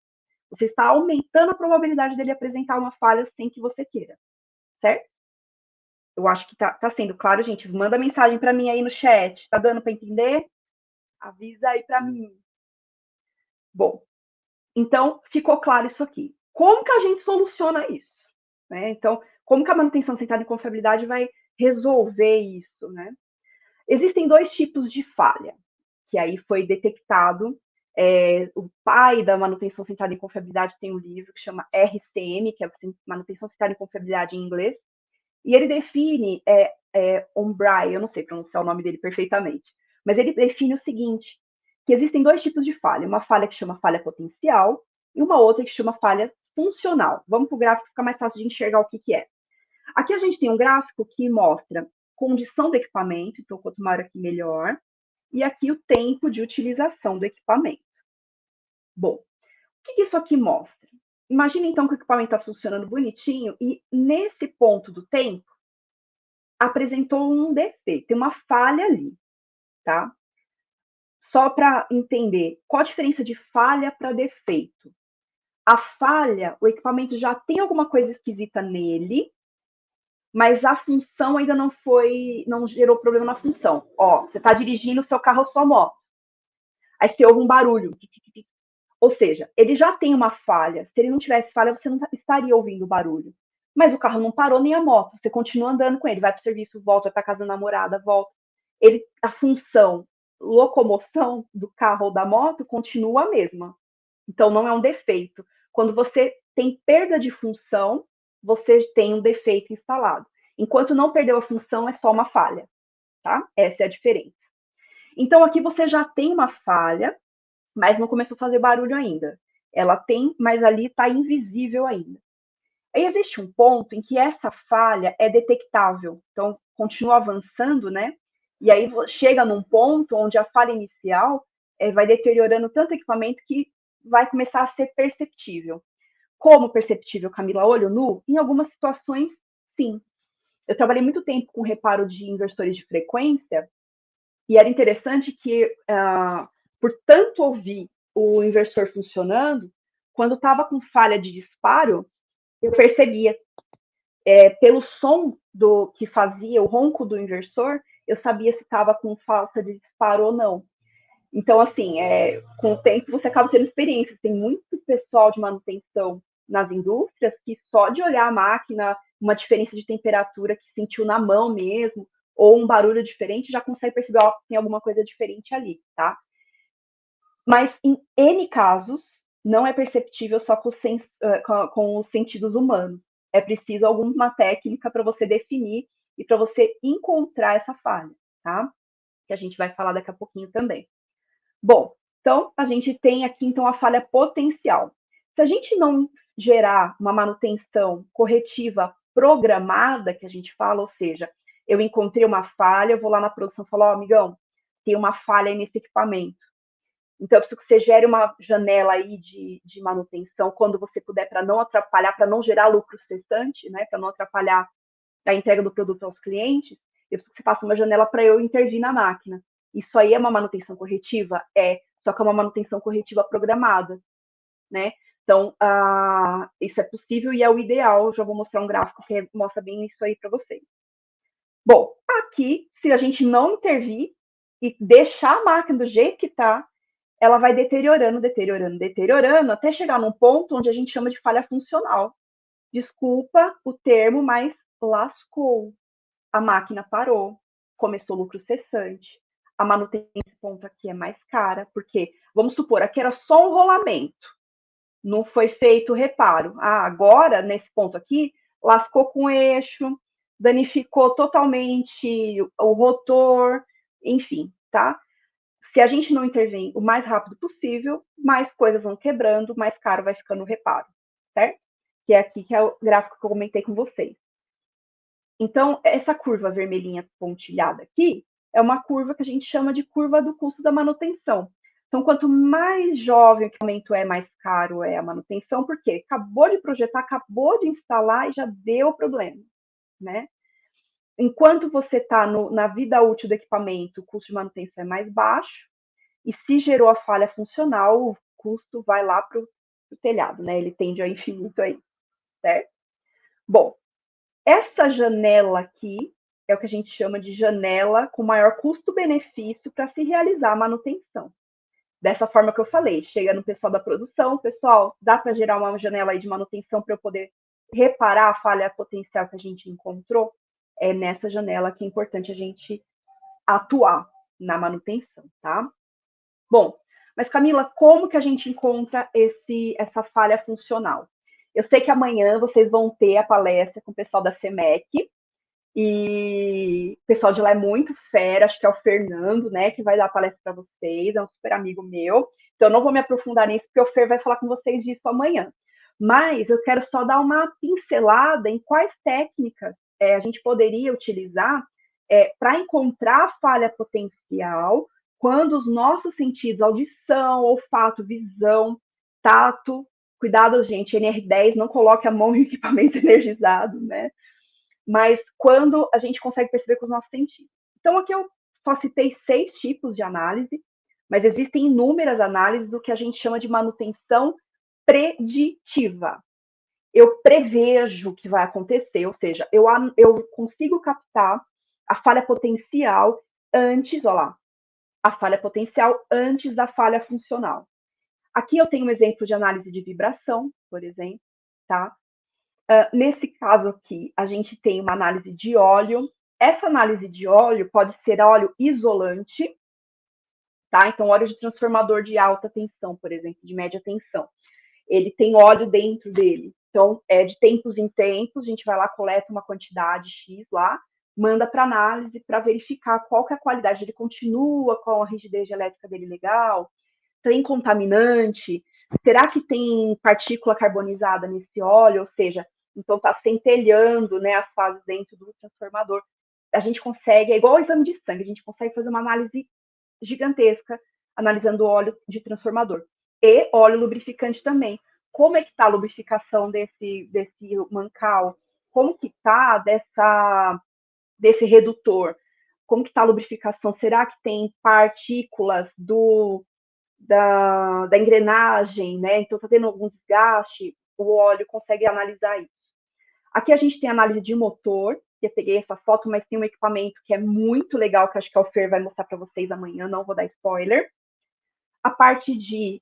Você está aumentando a probabilidade dele apresentar uma falha sem que você queira, certo? Eu acho que tá sendo claro, gente. Manda mensagem para mim aí no chat. Tá dando para entender? Avisa aí para mim. Bom, então ficou claro isso aqui. Como que a gente soluciona isso? Né? Então, como que a manutenção centrada em confiabilidade vai resolver isso, né? Existem 2 tipos de falha, que aí foi detectado. O pai da manutenção centrada em confiabilidade tem um livro que chama RCM, que é manutenção centrada em confiabilidade em inglês, e ele define, Ombrey, eu não sei pronunciar o nome dele perfeitamente, mas ele define o seguinte, que existem 2 tipos de falha, uma falha que chama falha potencial e uma outra que chama falha funcional. Vamos para o gráfico, fica mais fácil de enxergar o que é. Aqui a gente tem um gráfico que mostra condição do equipamento, então quanto maior aqui, melhor, e aqui o tempo de utilização do equipamento. Bom, o que isso aqui mostra? Imagina, então, que o equipamento está funcionando bonitinho e, nesse ponto do tempo, apresentou um defeito, tem uma falha ali, tá? Só para entender, qual a diferença de falha para defeito? A falha, o equipamento já tem alguma coisa esquisita nele, mas a função ainda não gerou problema na função. Ó, você está dirigindo o seu carro ou sua moto. Aí você ouve um barulho. Ou seja, ele já tem uma falha. Se ele não tivesse falha, você não estaria ouvindo o barulho. Mas o carro não parou nem a moto. Você continua andando com ele. Vai para o serviço, volta, vai para casa da namorada, volta. A função, locomoção do carro ou da moto continua a mesma. Então, não é um defeito. Quando você tem perda de função, você tem um defeito instalado. Enquanto não perdeu a função, é só uma falha. Tá? Essa é a diferença. Então, aqui você já tem uma falha, mas não começou a fazer barulho ainda. Ela tem, mas ali está invisível ainda. Aí existe um ponto em que essa falha é detectável. Então, continua avançando, né? E aí chega num ponto onde a falha inicial vai deteriorando tanto o equipamento que vai começar a ser perceptível. Como perceptível, Camila, olho nu? Em algumas situações, sim. Eu trabalhei muito tempo com reparo de inversores de frequência e era interessante que, por tanto ouvir o inversor funcionando, quando estava com falha de disparo, eu percebia. Pelo som que fazia, o ronco do inversor, eu sabia se estava com falta de disparo ou não. Então, assim, com o tempo você acaba tendo experiência. Tem muito pessoal de manutenção nas indústrias que só de olhar a máquina, uma diferença de temperatura que sentiu na mão mesmo, ou um barulho diferente, já consegue perceber que tem alguma coisa diferente ali, tá? Mas em N casos, não é perceptível só com os sentidos humanos. É preciso alguma técnica para você definir e para você encontrar essa falha, tá? Que a gente vai falar daqui a pouquinho também. Bom, então a gente tem aqui então a falha potencial. Se a gente não gerar uma manutenção corretiva programada, que a gente fala, ou seja, eu encontrei uma falha, eu vou lá na produção e falo, amigão, tem uma falha aí nesse equipamento. Então, eu preciso que você gere uma janela aí de manutenção quando você puder, para não atrapalhar, para não gerar lucro cessante, né, para não atrapalhar a entrega do produto aos clientes. Eu preciso que você faça uma janela para eu intervir na máquina. Isso aí é uma manutenção corretiva? Só que é uma manutenção corretiva programada, né? Então, isso é possível e é o ideal. Eu já vou mostrar um gráfico que mostra bem isso aí para vocês. Bom, aqui, se a gente não intervir e deixar a máquina do jeito que está, ela vai deteriorando, até chegar num ponto onde a gente chama de falha funcional. Desculpa o termo, mas lascou. A máquina parou, começou lucro cessante. A manutenção nesse ponto aqui é mais cara, porque, vamos supor, aqui era só um rolamento, não foi feito reparo. Agora, nesse ponto aqui, lascou com o eixo, danificou totalmente o rotor, enfim, tá? Se a gente não intervém o mais rápido possível, mais coisas vão quebrando, mais caro vai ficando o reparo, certo? Que é aqui que é o gráfico que eu comentei com vocês. Então, essa curva vermelhinha pontilhada aqui é uma curva que a gente chama de curva do custo da manutenção. Então, quanto mais jovem o equipamento é, mais caro é a manutenção, porque acabou de projetar, acabou de instalar e já deu problema, né? Enquanto você está na vida útil do equipamento, o custo de manutenção é mais baixo, e se gerou a falha funcional, o custo vai lá para o telhado, né? Ele tende ao infinito aí, certo? Bom, essa janela aqui é o que a gente chama de janela com maior custo-benefício para se realizar a manutenção. Dessa forma que eu falei, chega no pessoal da produção, pessoal, dá para gerar uma janela aí de manutenção para eu poder reparar a falha potencial que a gente encontrou? É nessa janela que é importante a gente atuar na manutenção, tá? Bom, mas Camila, como que a gente encontra essa falha funcional? Eu sei que amanhã vocês vão ter a palestra com o pessoal da CEMEC, e o pessoal de lá é muito fera, acho que é o Fernando, né, que vai dar a palestra para vocês, é um super amigo meu, então eu não vou me aprofundar nisso, porque o Fer vai falar com vocês disso amanhã. Mas eu quero só dar uma pincelada em quais técnicas a gente poderia utilizar para encontrar a falha potencial quando os nossos sentidos, audição, olfato, visão, tato, cuidado, gente, NR10, não coloque a mão em equipamento energizado, né? Mas quando a gente consegue perceber com os nossos sentidos. Então, aqui eu só citei 6 tipos de análise, mas existem inúmeras análises do que a gente chama de manutenção preditiva. Eu prevejo o que vai acontecer, ou seja, eu consigo captar a falha potencial antes, olha lá, a falha potencial antes da falha funcional. Aqui eu tenho um exemplo de análise de vibração, por exemplo, tá? Nesse caso aqui, a gente tem uma análise de óleo. Essa análise de óleo pode ser óleo isolante, tá? Então, óleo de transformador de alta tensão, por exemplo, de média tensão. Ele tem óleo dentro dele. Então, de tempos em tempos, a gente vai lá, coleta uma quantidade X lá, manda para análise para verificar qual que é a qualidade. Ele continua com a rigidez elétrica dele legal? Tem contaminante? Será que tem partícula carbonizada nesse óleo? Ou seja, então está centelhando, né, as fases dentro do transformador. A gente consegue, é igual ao exame de sangue, a gente consegue fazer uma análise gigantesca analisando o óleo de transformador. E óleo lubrificante também. Como é que está a lubrificação desse mancal? Como que está desse redutor? Como que está a lubrificação? Será que tem partículas da engrenagem, né? Então, está tendo algum desgaste? O óleo consegue analisar isso. Aqui a gente tem análise de motor, que eu peguei essa foto, mas tem um equipamento que é muito legal, que acho que o Fer vai mostrar para vocês amanhã, não vou dar spoiler. A parte de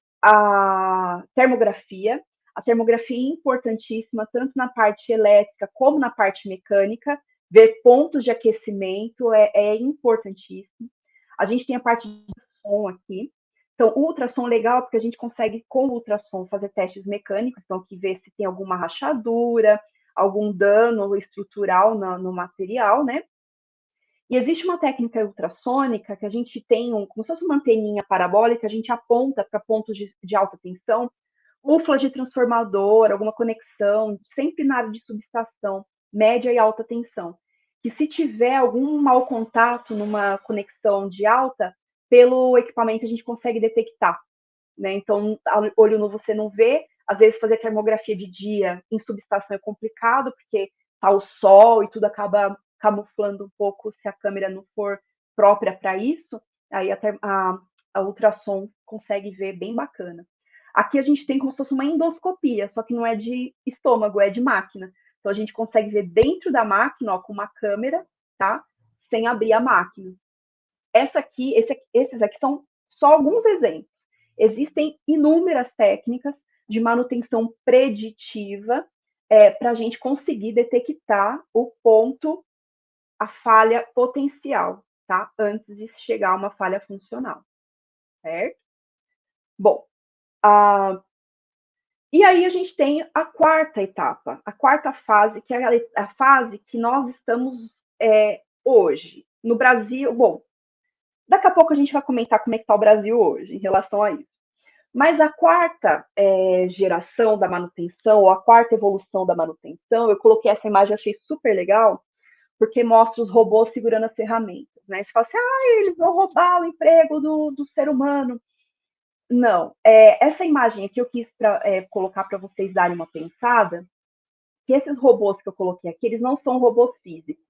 termografia. A termografia é importantíssima, tanto na parte elétrica como na parte mecânica. Ver pontos de aquecimento é importantíssimo. A gente tem a parte de som aqui. Então, o ultrassom é legal porque a gente consegue, com o ultrassom, fazer testes mecânicos, então, que ver se tem alguma rachadura, algum dano estrutural no material, né? E existe uma técnica ultrassônica que a gente tem, como se fosse uma anteninha parabólica, a gente aponta para pontos de alta tensão, úfula de transformador, alguma conexão, sempre na área de subestação, média e alta tensão. Que se tiver algum mau contato numa conexão de alta, pelo equipamento a gente consegue detectar, né? Então, olho nu você não vê, às vezes fazer termografia de dia em subestação é complicado, porque tá o sol e tudo acaba camuflando um pouco se a câmera não for própria para isso, aí a ultrassom consegue ver bem bacana. Aqui a gente tem como se fosse uma endoscopia, só que não é de estômago, é de máquina. Então a gente consegue ver dentro da máquina, ó, com uma câmera, tá? Sem abrir a máquina. Esses aqui são só alguns exemplos. Existem inúmeras técnicas de manutenção preditiva para a gente conseguir detectar o ponto, a falha potencial, tá? Antes de chegar a uma falha funcional, certo? Bom, E aí a gente tem a quarta etapa, a quarta fase, que é a fase que nós estamos hoje. No Brasil, bom, daqui a pouco a gente vai comentar como é que está o Brasil hoje em relação a isso. Mas a quarta geração da manutenção, ou a quarta evolução da manutenção, eu coloquei essa imagem, achei super legal, porque mostra os robôs segurando as ferramentas. Né? Você fala assim, eles vão roubar o emprego do ser humano. Não, essa imagem aqui eu quis colocar para vocês darem uma pensada, que esses robôs que eu coloquei aqui, eles não são robôs físicos,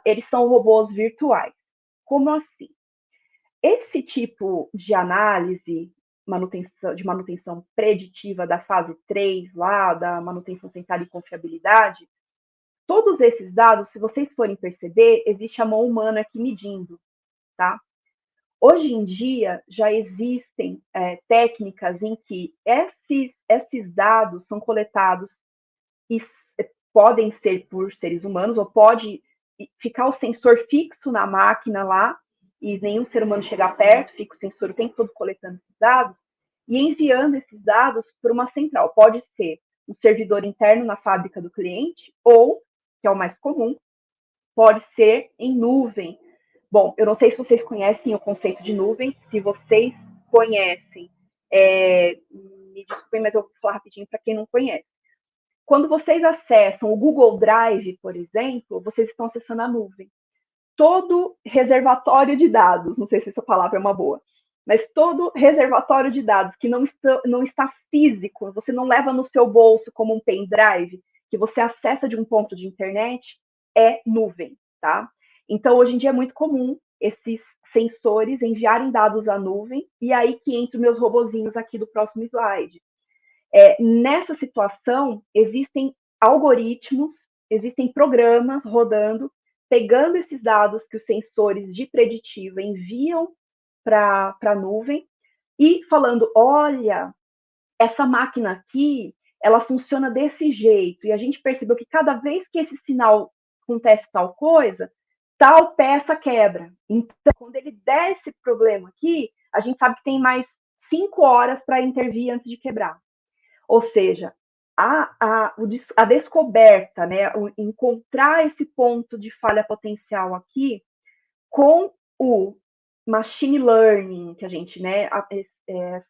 eles são robôs virtuais. Como assim? Esse tipo de análise de manutenção preditiva da fase 3, lá, da manutenção centrada em confiabilidade, todos esses dados, se vocês forem perceber, existe a mão humana aqui medindo, tá? Hoje em dia, já existem técnicas em que esses dados são coletados e podem ser por seres humanos, ou pode ficar o sensor fixo na máquina lá, e nenhum ser humano chegar perto, fica o sensor o tempo todo coletando esses dados, e enviando esses dados para uma central. Pode ser um servidor interno na fábrica do cliente, ou, que é o mais comum, pode ser em nuvem. Bom, eu não sei se vocês conhecem o conceito de nuvem. Se vocês conhecem, me desculpem, mas eu vou falar rapidinho para quem não conhece. Quando vocês acessam o Google Drive, por exemplo, vocês estão acessando a nuvem. Todo reservatório de dados, não sei se essa palavra é uma boa, mas todo reservatório de dados que não está físico, você não leva no seu bolso como um pendrive, que você acessa de um ponto de internet, é nuvem, tá? Então, hoje em dia é muito comum esses sensores enviarem dados à nuvem, e aí que entram meus robozinhos aqui do próximo slide. Nessa situação, existem algoritmos, existem programas rodando, pegando esses dados que os sensores de preditiva enviam para a nuvem e falando, olha, essa máquina aqui, ela funciona desse jeito, e a gente percebeu que cada vez que esse sinal acontece tal coisa, tal peça quebra. Então, quando ele der esse problema aqui, a gente sabe que tem mais 5 horas para intervir antes de quebrar. Ou seja, a descoberta, né, encontrar esse ponto de falha potencial aqui com o machine learning, que a gente, né,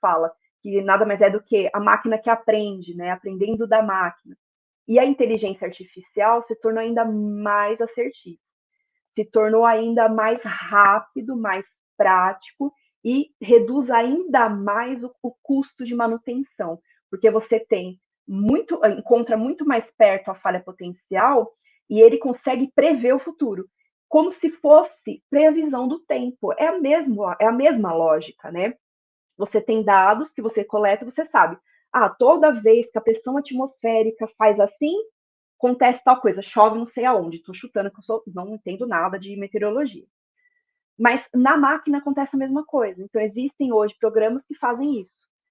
fala, que nada mais é do que a máquina que aprende, né, aprendendo da máquina. E a inteligência artificial se tornou ainda mais assertiva, se tornou ainda mais rápido, mais prático e reduz ainda mais o custo de manutenção, porque você encontra muito mais perto a falha potencial e ele consegue prever o futuro, como se fosse previsão do tempo. É a mesma lógica, né? Você tem dados que você coleta, você sabe, toda vez que a pressão atmosférica faz assim, acontece tal coisa, chove não sei aonde, estou chutando que eu não entendo nada de meteorologia. Mas na máquina acontece a mesma coisa. Então, existem hoje programas que fazem isso.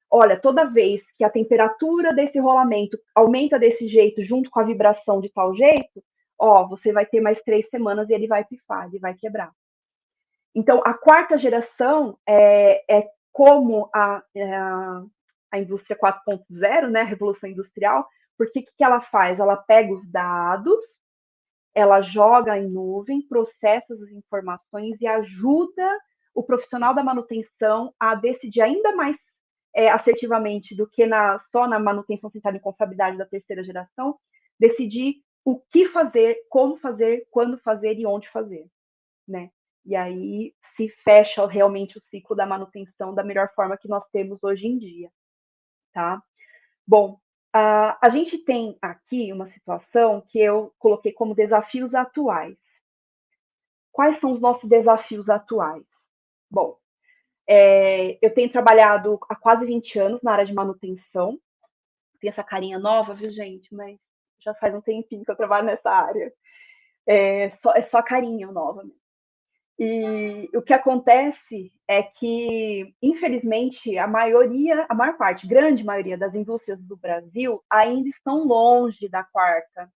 Olha, toda vez que a temperatura desse rolamento aumenta desse jeito, junto com a vibração de tal jeito, você vai ter mais 3 semanas e ele vai pifar, ele vai quebrar. Então, a quarta geração é como a indústria 4.0, né, a revolução industrial, porque o que ela faz? Ela pega os dados, ela joga em nuvem, processa as informações e ajuda o profissional da manutenção a decidir ainda mais assertivamente do que só na manutenção centrada em confiabilidade da terceira geração, decidir o que fazer, como fazer, quando fazer e onde fazer, né? E aí se fecha realmente o ciclo da manutenção da melhor forma que nós temos hoje em dia, tá? Bom, a gente tem aqui uma situação que eu coloquei como desafios atuais. Quais são os nossos desafios atuais? Bom, eu tenho trabalhado há quase 20 anos na área de manutenção. Tem essa carinha nova, viu, gente? Mas já faz um tempinho que eu trabalho nessa área. É só carinha nova. E o que acontece é que, infelizmente, a maior parte, grande maioria das indústrias do Brasil ainda estão longe da quarta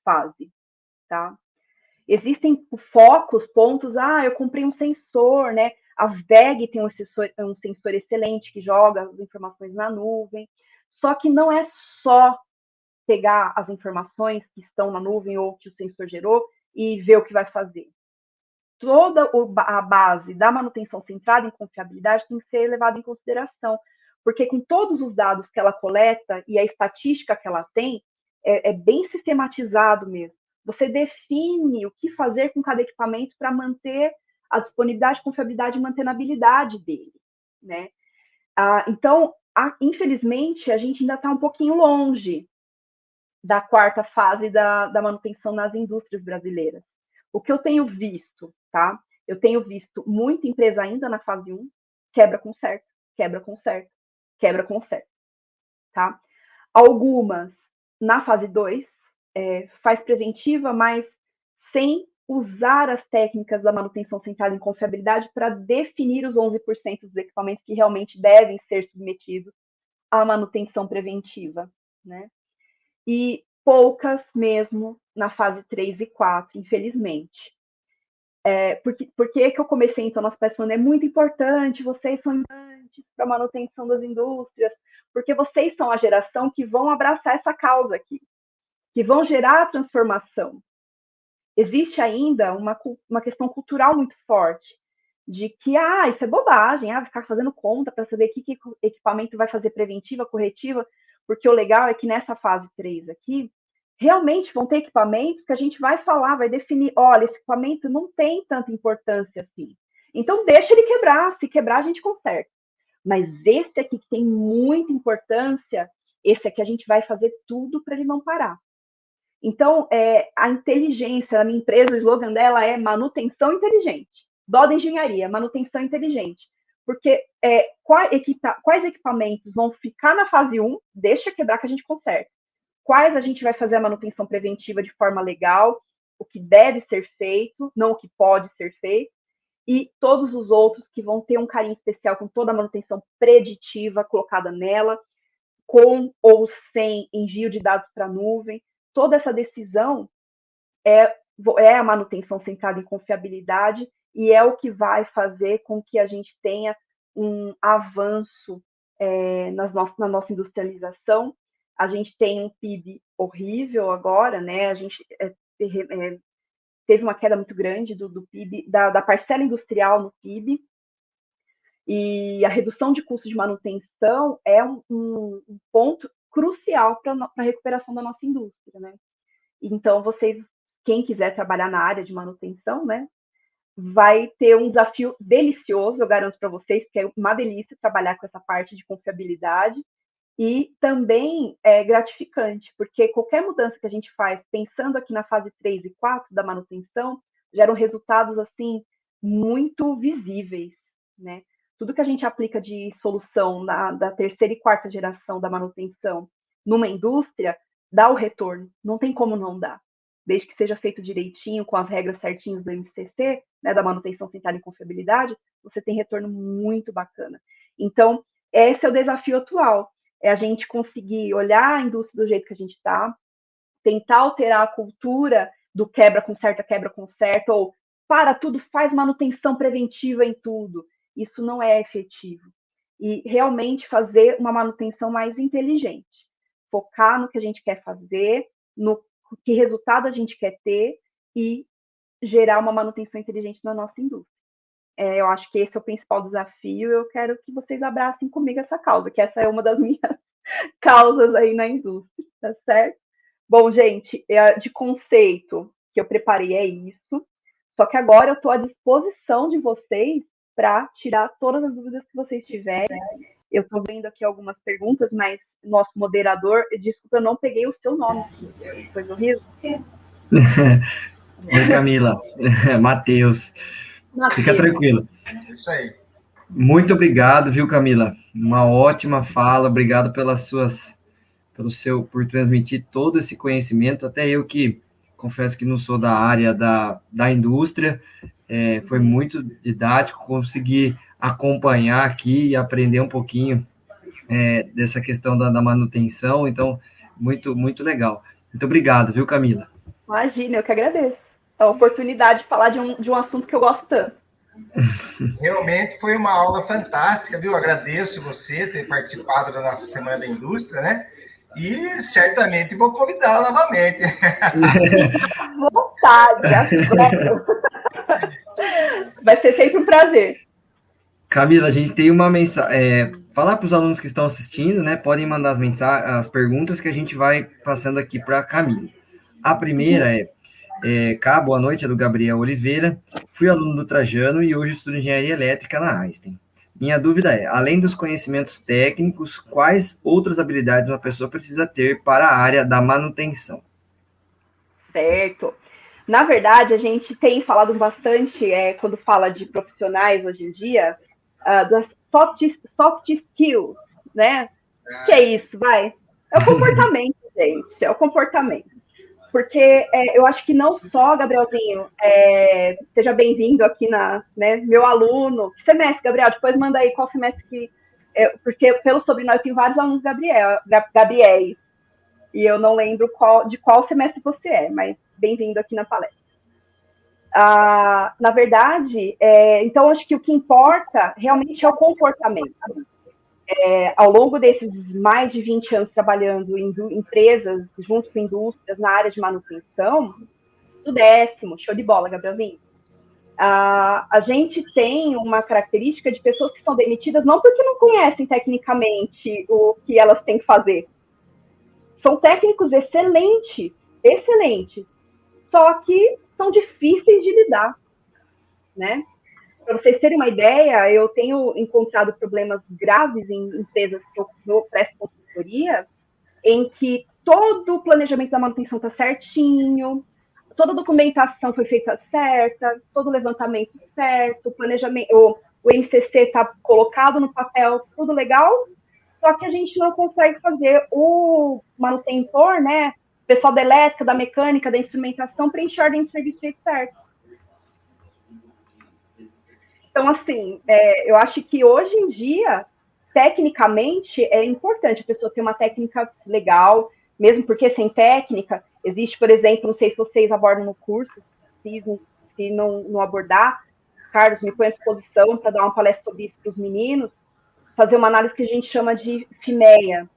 fase, tá? Existem focos, pontos, eu comprei um sensor, né? A WEG tem um sensor excelente que joga as informações na nuvem, Só que não é só pegar as informações que estão na nuvem ou que o sensor gerou e ver o que vai fazer. Toda a base da manutenção centrada em confiabilidade tem que ser levada em consideração, porque com todos os dados que ela coleta e a estatística que ela tem, é bem sistematizado mesmo. Você define o que fazer com cada equipamento para manter a disponibilidade, confiabilidade e mantenabilidade dele, né? Então, infelizmente, a gente ainda está um pouquinho longe da quarta fase da manutenção nas indústrias brasileiras. O que eu tenho visto, tá? Eu tenho visto muita empresa ainda na fase 1, quebra, conserta, quebra, conserta, quebra, conserta, tá? Algumas na fase 2, faz preventiva, mas sem usar as técnicas da manutenção centrada em confiabilidade para definir os 11% dos equipamentos que realmente devem ser submetidos à manutenção preventiva, né? E poucas mesmo na fase 3 e 4, infelizmente. Por que eu comecei, então, nas peças falando, é muito importante, vocês são importantes para a manutenção das indústrias, porque vocês são a geração que vão abraçar essa causa aqui, que vão gerar a transformação. Existe ainda uma questão cultural muito forte, de que, isso é bobagem, ficar fazendo conta para saber que equipamento vai fazer preventiva, corretiva, porque o legal é que nessa fase 3 aqui, realmente vão ter equipamentos que a gente vai falar, vai definir, olha, esse equipamento não tem tanta importância assim. Então, deixa ele quebrar, se quebrar a gente conserta. Mas esse aqui que tem muita importância, esse aqui a gente vai fazer tudo para ele não parar. Então, a inteligência, a minha empresa, o slogan dela é manutenção inteligente. DODA Engenharia, manutenção inteligente. Porque quais equipamentos vão ficar na fase 1, deixa quebrar que a gente conserta. Quais a gente vai fazer a manutenção preventiva de forma legal, o que deve ser feito, não o que pode ser feito, e todos os outros que vão ter um carinho especial com toda a manutenção preditiva colocada nela, com ou sem envio de dados para a nuvem. Toda essa decisão é a manutenção centrada em confiabilidade e é o que vai fazer com que a gente tenha um avanço na nossa industrialização. A gente tem um PIB horrível agora, né? A gente teve uma queda muito grande do PIB, da parcela industrial no PIB, e a redução de custos de manutenção é um ponto crucial para a recuperação da nossa indústria, né? Então, quem quiser trabalhar na área de manutenção, né, vai ter um desafio delicioso, eu garanto para vocês, que é uma delícia trabalhar com essa parte de confiabilidade, e também é gratificante, porque qualquer mudança que a gente faz, pensando aqui na fase 3 e 4 da manutenção, geram resultados, assim, muito visíveis, né? Tudo que a gente aplica de solução da terceira e quarta geração da manutenção numa indústria, dá o retorno, não tem como não dar. Desde que seja feito direitinho, com as regras certinhas do MCC, né, da manutenção centrada em confiabilidade, você tem retorno muito bacana. Então, esse é o desafio atual, é a gente conseguir olhar a indústria do jeito que a gente está, tentar alterar a cultura do quebra, conserta, ou para tudo, faz manutenção preventiva em tudo. Isso não é efetivo. E realmente fazer uma manutenção mais inteligente. Focar no que a gente quer fazer, no que resultado a gente quer ter e gerar uma manutenção inteligente na nossa indústria. Eu acho que esse é o principal desafio. Eu quero que vocês abracem comigo essa causa, que essa é uma das minhas causas aí na indústria, tá certo? Bom, gente, de conceito que eu preparei é isso. Só que agora eu estou à disposição de vocês para tirar todas as dúvidas que vocês tiverem. Eu estou vendo aqui algumas perguntas, mas nosso moderador, desculpa, eu não peguei o seu nome. Foi no riso? Oi, Camila. Matheus. Fica tranquilo. Isso aí. Muito obrigado, viu, Camila? Uma ótima fala. Obrigado por transmitir todo esse conhecimento. Até eu que confesso que não sou da área da indústria, foi muito didático, consegui acompanhar aqui e aprender um pouquinho dessa questão da manutenção. Então, muito, muito legal. Muito obrigado, viu, Camila? Imagina, eu que agradeço a oportunidade de falar de um assunto que eu gosto tanto. Realmente foi uma aula fantástica, viu? Agradeço você ter participado da nossa Semana da Indústria, né? E certamente vou convidá-la novamente. Vontade, adoro. Vai ser sempre um prazer. Camila, a gente tem uma mensagem. Falar para os alunos que estão assistindo, né? Podem mandar as perguntas que a gente vai passando aqui para a Camila. A primeira Cá, boa noite, é do Gabriel Oliveira. Fui aluno do Trajano e hoje estudo engenharia elétrica na Einstein. Minha dúvida é, além dos conhecimentos técnicos, quais outras habilidades uma pessoa precisa ter para a área da manutenção? Certo. Na verdade, a gente tem falado bastante, quando fala de profissionais hoje em dia, das soft skills, né? Que é isso, vai? É o comportamento, gente, é o comportamento. Porque eu acho que não só, Gabrielzinho, seja bem-vindo aqui meu aluno. Que semestre, Gabriel? Depois manda aí qual semestre que... porque pelo sobrenome eu tenho vários alunos Gabriéis, e eu não lembro de qual semestre você é, mas bem-vindo aqui na palestra. Na verdade, então acho que o que importa realmente é o comportamento. Ao longo desses mais de 20 anos trabalhando em empresas, junto com indústrias, na área de manutenção, do 10º, show de bola, Gabrielzinho. A gente tem uma característica de pessoas que são demitidas não porque não conhecem tecnicamente o que elas têm que fazer. São técnicos excelentes, só que são difíceis de lidar, né? Para vocês terem uma ideia, eu tenho encontrado problemas graves em empresas que eu presto consultoria, em que todo o planejamento da manutenção está certinho, toda a documentação foi feita certa, todo o levantamento certo, o planejamento, o MCC está colocado no papel, tudo legal, só que a gente não consegue fazer o manutentor, né, o pessoal da elétrica, da mecânica, da instrumentação, preencher a ordem de serviço certo. Então, assim, eu acho que hoje em dia, tecnicamente, é importante a pessoa ter uma técnica legal, mesmo porque sem técnica, existe, por exemplo, não sei se vocês abordam no curso, se não abordar, Carlos, me põe à disposição para dar uma palestra sobre isso para os meninos, fazer uma análise que a gente chama de FIMEA.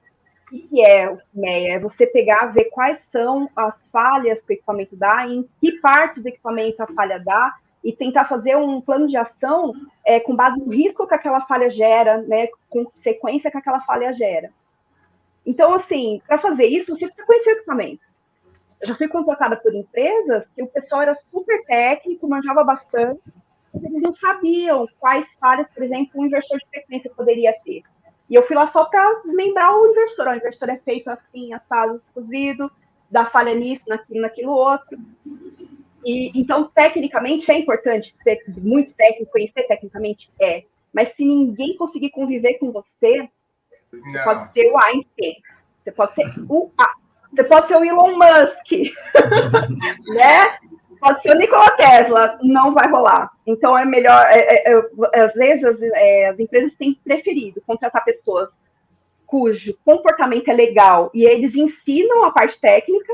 O que é o FIMEA? É você pegar, ver quais são as falhas que o equipamento dá, em que partes do equipamento a falha dá, e tentar fazer um plano de ação com base no risco que aquela falha gera, né, com consequência que aquela falha gera. Então, assim, para fazer isso, você precisa conhecer o equipamento. Eu já fui contratada por empresas que o pessoal era super técnico, manjava bastante, mas eles não sabiam quais falhas, por exemplo, um inversor de frequência poderia ter. E eu fui lá só para lembrar o inversor. O inversor é feito assim, assado, cozido, dá falha nisso, naquilo outro. Então, tecnicamente, é importante ser muito técnico, conhecer tecnicamente, mas se ninguém conseguir conviver com você, você pode ser o Einstein, você pode ser o Elon Musk, né? Pode ser o Nikola Tesla, não vai rolar. Então, é melhor, às vezes, as empresas têm preferido contratar pessoas cujo comportamento é legal e eles ensinam a parte técnica,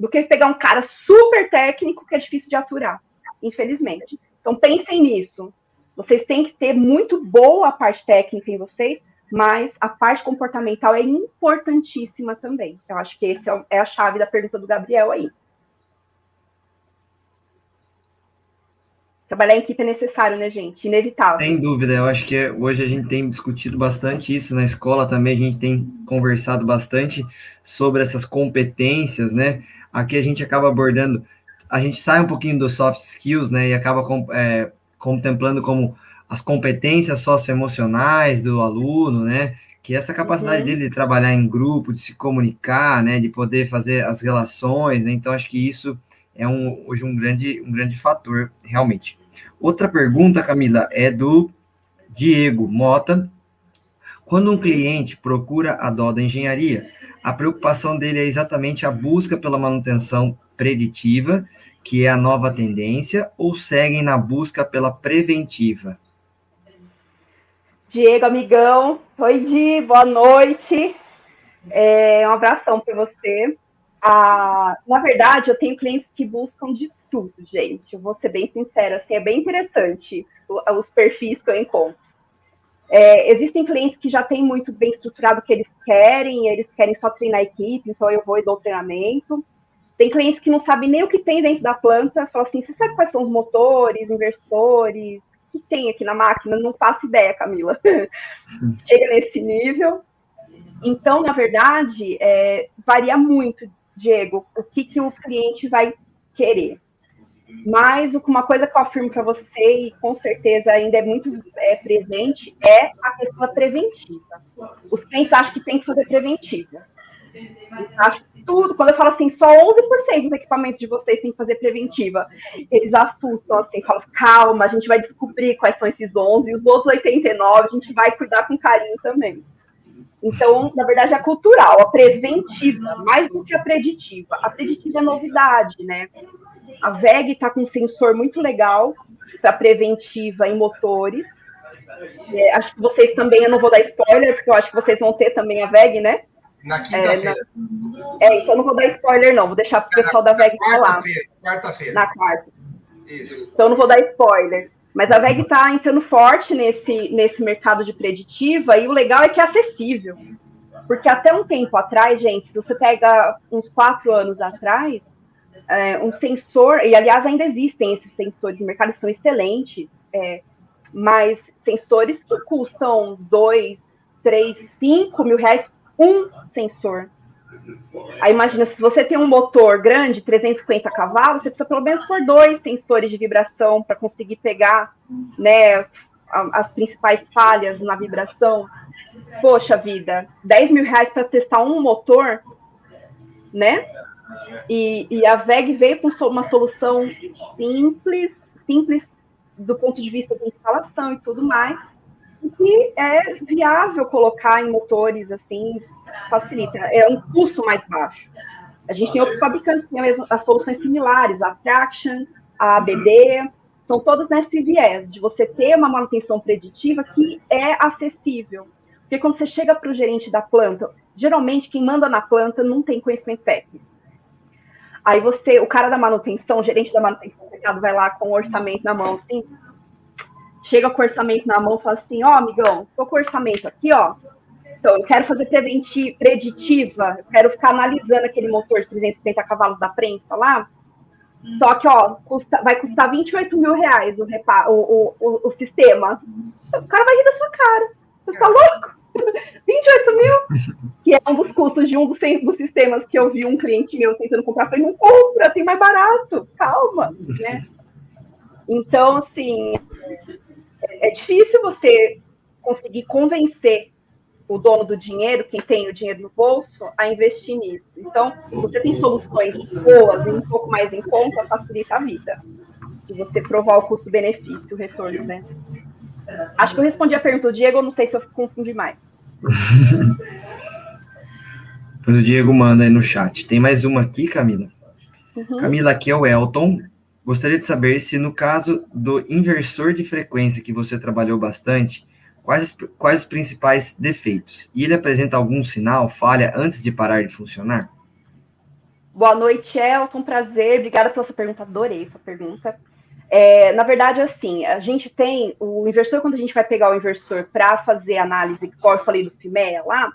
do que pegar um cara super técnico que é difícil de aturar, infelizmente. Então, pensem nisso. Vocês têm que ter muito boa a parte técnica em vocês, mas a parte comportamental é importantíssima também. Eu acho que essa é a chave da pergunta do Gabriel aí. Trabalhar em equipe é necessário, né, gente? Inevitável. Sem dúvida, eu acho que hoje a gente tem discutido bastante isso na escola também, a gente tem conversado bastante sobre essas competências, né? Aqui a gente acaba abordando, a gente sai um pouquinho dos soft skills, né, e acaba contemplando como as competências socioemocionais do aluno, né, que essa capacidade dele de trabalhar em grupo, de se comunicar, né, de poder fazer as relações, né, então acho que isso é hoje um grande fator, realmente. Outra pergunta, Camila, é do Diego Mota. Quando um cliente procura a Doda Engenharia, a preocupação dele é exatamente a busca pela manutenção preditiva, que é a nova tendência, ou seguem na busca pela preventiva? Diego, amigão. Oi, Di, boa noite. Um abração para você. Na verdade, eu tenho clientes que buscam de tudo, gente. Eu vou ser bem sincera, assim, é bem interessante os perfis que eu encontro. Existem clientes que já têm muito bem estruturado o que eles querem só treinar a equipe, então eu vou e dou treinamento. Tem clientes que não sabem nem o que tem dentro da planta, falam assim, você sabe quais são os motores, inversores, o que tem aqui na máquina? Não faço ideia, Camila. Chega nesse nível. Então, na verdade, varia muito, Diego, o que o cliente vai querer. Mas uma coisa que eu afirmo para você, e com certeza ainda é muito presente, é a questão da preventiva. Os clientes acham que tem que fazer preventiva. Eles acham que tudo, quando eu falo assim, só 11% dos equipamentos de vocês tem que fazer preventiva, eles assustam, assim, falam, calma, a gente vai descobrir quais são esses 11, e os outros 89 a gente vai cuidar com carinho também. Então, na verdade, é cultural, a preventiva, mais do que a preditiva. A preditiva é novidade, né? A WEG está com um sensor muito legal para preventiva em motores. Acho que vocês também, eu não vou dar spoiler, porque eu acho que vocês vão ter também a WEG, né? Na quinta-feira. Então não vou dar spoiler, não. Vou deixar para o pessoal da WEG falar. Quarta-feira. Na quarta. Isso. Então não vou dar spoiler. Mas a WEG está entrando forte nesse mercado de preditiva, e o legal é que é acessível. Porque até um tempo atrás, gente, se você pega uns 4 anos atrás, um sensor, e aliás ainda existem esses sensores no mercado, são excelentes, mas sensores que custam 2, 3, 5 mil reais, um sensor. Aí imagina, se você tem um motor grande, 350 cavalos, você precisa pelo menos por 2 sensores de vibração para conseguir pegar, né, as principais falhas na vibração. Poxa vida, 10 mil reais para testar um motor, né? E a WEG veio com uma solução simples do ponto de vista de instalação e tudo mais, que é viável colocar em motores, assim, facilita. É um custo mais baixo. A gente tem outros fabricantes que têm as soluções similares, a Traction, a ABB, são todos nesse viés de você ter uma manutenção preditiva que é acessível. Porque quando você chega para o gerente da planta, geralmente quem manda na planta não tem conhecimento técnico. Aí o cara da manutenção, o gerente da manutenção do mercado, vai lá com o orçamento na mão, assim, chega com o orçamento na mão e fala assim, amigão, tô com o orçamento aqui, então eu quero fazer preditiva, eu quero ficar analisando aquele motor de 350 cavalos da prensa lá, só que, vai custar 28 mil reais o sistema. O cara vai rir da sua cara. Você tá louco? 28 mil? Que é um dos custos de um dos sistemas que eu vi um cliente meu tentando comprar. Eu falei, não compra, tem mais barato. Calma, né? Então, assim, é difícil você conseguir convencer o dono do dinheiro, quem tem o dinheiro no bolso, a investir nisso. Então, você tem soluções boas e um pouco mais em conta, facilita a vida. E você provar o custo-benefício, o retorno, né? Acho que eu respondi a pergunta do Diego, eu não sei se eu confundi mais. O Diego manda aí no chat. Tem mais uma aqui, Camila. Uhum. Camila, aqui é o Elton. Gostaria de saber se no caso do inversor de frequência que você trabalhou bastante, quais os principais defeitos? E ele apresenta algum sinal, falha, antes de parar de funcionar? Boa noite, Elton, prazer. Obrigada pela sua pergunta, adorei essa pergunta. Na verdade, assim, a gente tem o inversor, quando a gente vai pegar o inversor para fazer análise, como eu falei do FIMEA lá,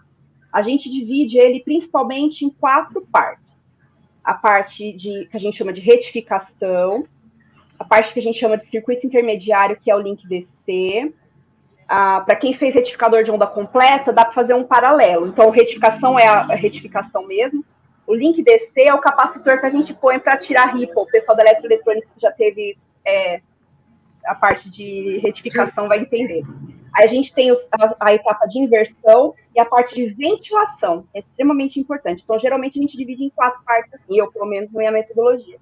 a gente divide ele principalmente em 4 partes. A parte que a gente chama de retificação, a parte que a gente chama de circuito intermediário, que é o link DC. Para quem fez retificador de onda completa, dá para fazer um paralelo. Então, retificação é a retificação mesmo. O link DC é o capacitor que a gente põe para tirar ripple. O pessoal da eletroeletrônica que já teve a parte de retificação vai entender. Aí a gente tem a etapa de inversão e a parte de ventilação. É extremamente importante. Então, geralmente, a gente divide em 4 partes, assim, eu, pelo menos, na minha metodologia.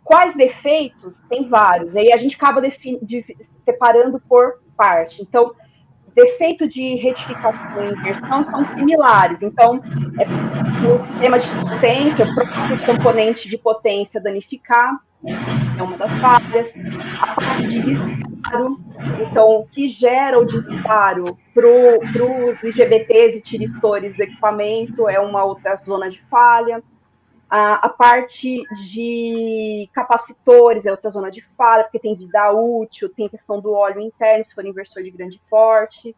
Quais defeitos? Tem vários. Aí a gente acaba separando por parte. Então, defeito de retificação e inversão são similares. Então, o sistema de potência, o próprio componente de potência danificar, é uma das falhas. A parte de disparo, então, o que gera o disparo para os IGBTs e tiristores do equipamento é uma outra zona de falha. A parte de capacitores é outra zona de falha, porque tem vida útil, tem questão do óleo interno, se for inversor de grande porte.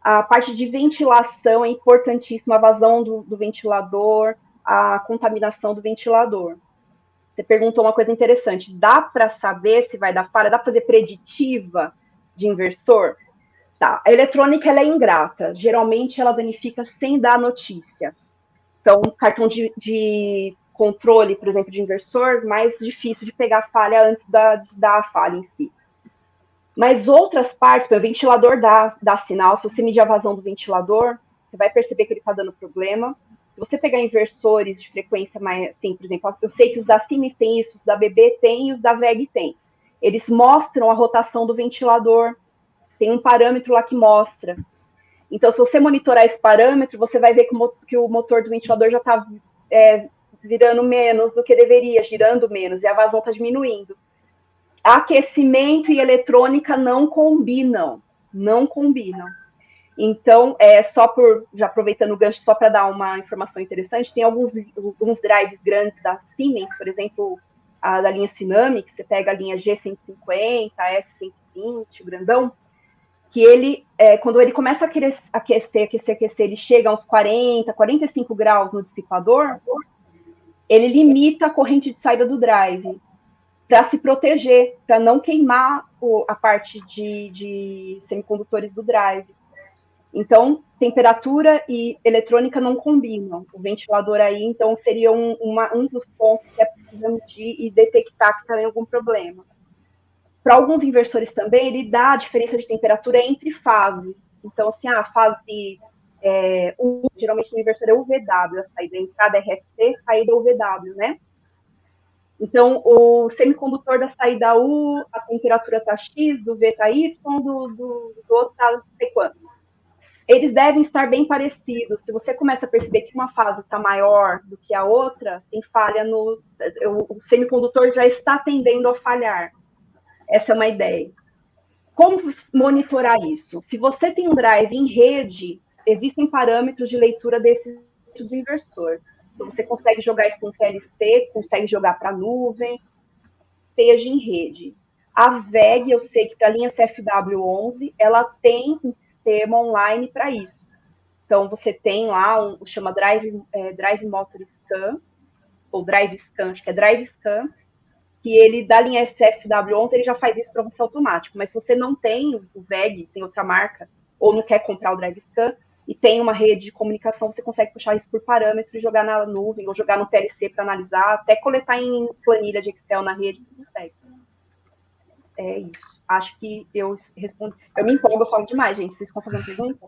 A parte de ventilação é importantíssima, a vazão do ventilador, a contaminação do ventilador. Você perguntou uma coisa interessante, dá para saber se vai dar falha? Dá para fazer preditiva de inversor? Tá. A eletrônica ela é ingrata, geralmente ela danifica sem dar notícia. Então, cartão de controle, por exemplo, de inversor, mais difícil de pegar falha antes da falha em si. Mas outras partes, o ventilador dá sinal, se você medir a vazão do ventilador, você vai perceber que ele está dando problema. Se você pegar inversores de frequência mais, assim, por exemplo, eu sei que os da Siemens tem isso, os da BB tem e os da VEG tem. Eles mostram a rotação do ventilador, tem um parâmetro lá que mostra. Então, se você monitorar esse parâmetro, você vai ver que o motor do ventilador já está virando menos do que deveria, girando menos, e a vazão está diminuindo. Aquecimento e eletrônica não combinam. Então, já aproveitando o gancho, só para dar uma informação interessante, tem alguns drives grandes da Siemens, por exemplo, a da linha Sinami, que você pega a linha G150, S120, o grandão, que ele, quando ele começa a aquecer, ele chega a uns 40, 45 graus no dissipador, ele limita a corrente de saída do drive para se proteger, para não queimar a parte de semicondutores do drive. Então, temperatura e eletrônica não combinam. O ventilador aí, então, seria um dos pontos que é preciso medir e detectar que tem algum problema. Para alguns inversores também, ele dá a diferença de temperatura entre fases. Então, assim, a fase geralmente no inversor é UVW, a saída, a entrada é RFC, a saída é UVW, né? Então, o semicondutor da saída U, a temperatura está X, do V está Y, do outro está não sei quanto. Eles devem estar bem parecidos. Se você começa a perceber que uma fase está maior do que a outra, tem falha o semicondutor já está tendendo a falhar. Essa é uma ideia. Como monitorar isso? Se você tem um drive em rede, existem parâmetros de leitura desse do inversor. Então, você consegue jogar isso com PLC, consegue jogar para a nuvem, seja em rede. A VEG, eu sei que para a linha CFW11, ela tem um sistema online para isso. Então, você tem lá, chama Drive Motor Scan, ou Drive Scan, acho que é Drive Scan, que ele, da linha CFW11, ele já faz isso para você automático. Mas se você não tem o VEG, tem outra marca, ou não quer comprar o Drive Scan, e tem uma rede de comunicação, você consegue puxar isso por parâmetro e jogar na nuvem, ou jogar no PLC para analisar, até coletar em planilha de Excel na rede, você consegue. É isso. Acho que eu respondi. Eu me empolgo, eu falo demais, gente. Vocês estão fazendo pergunta?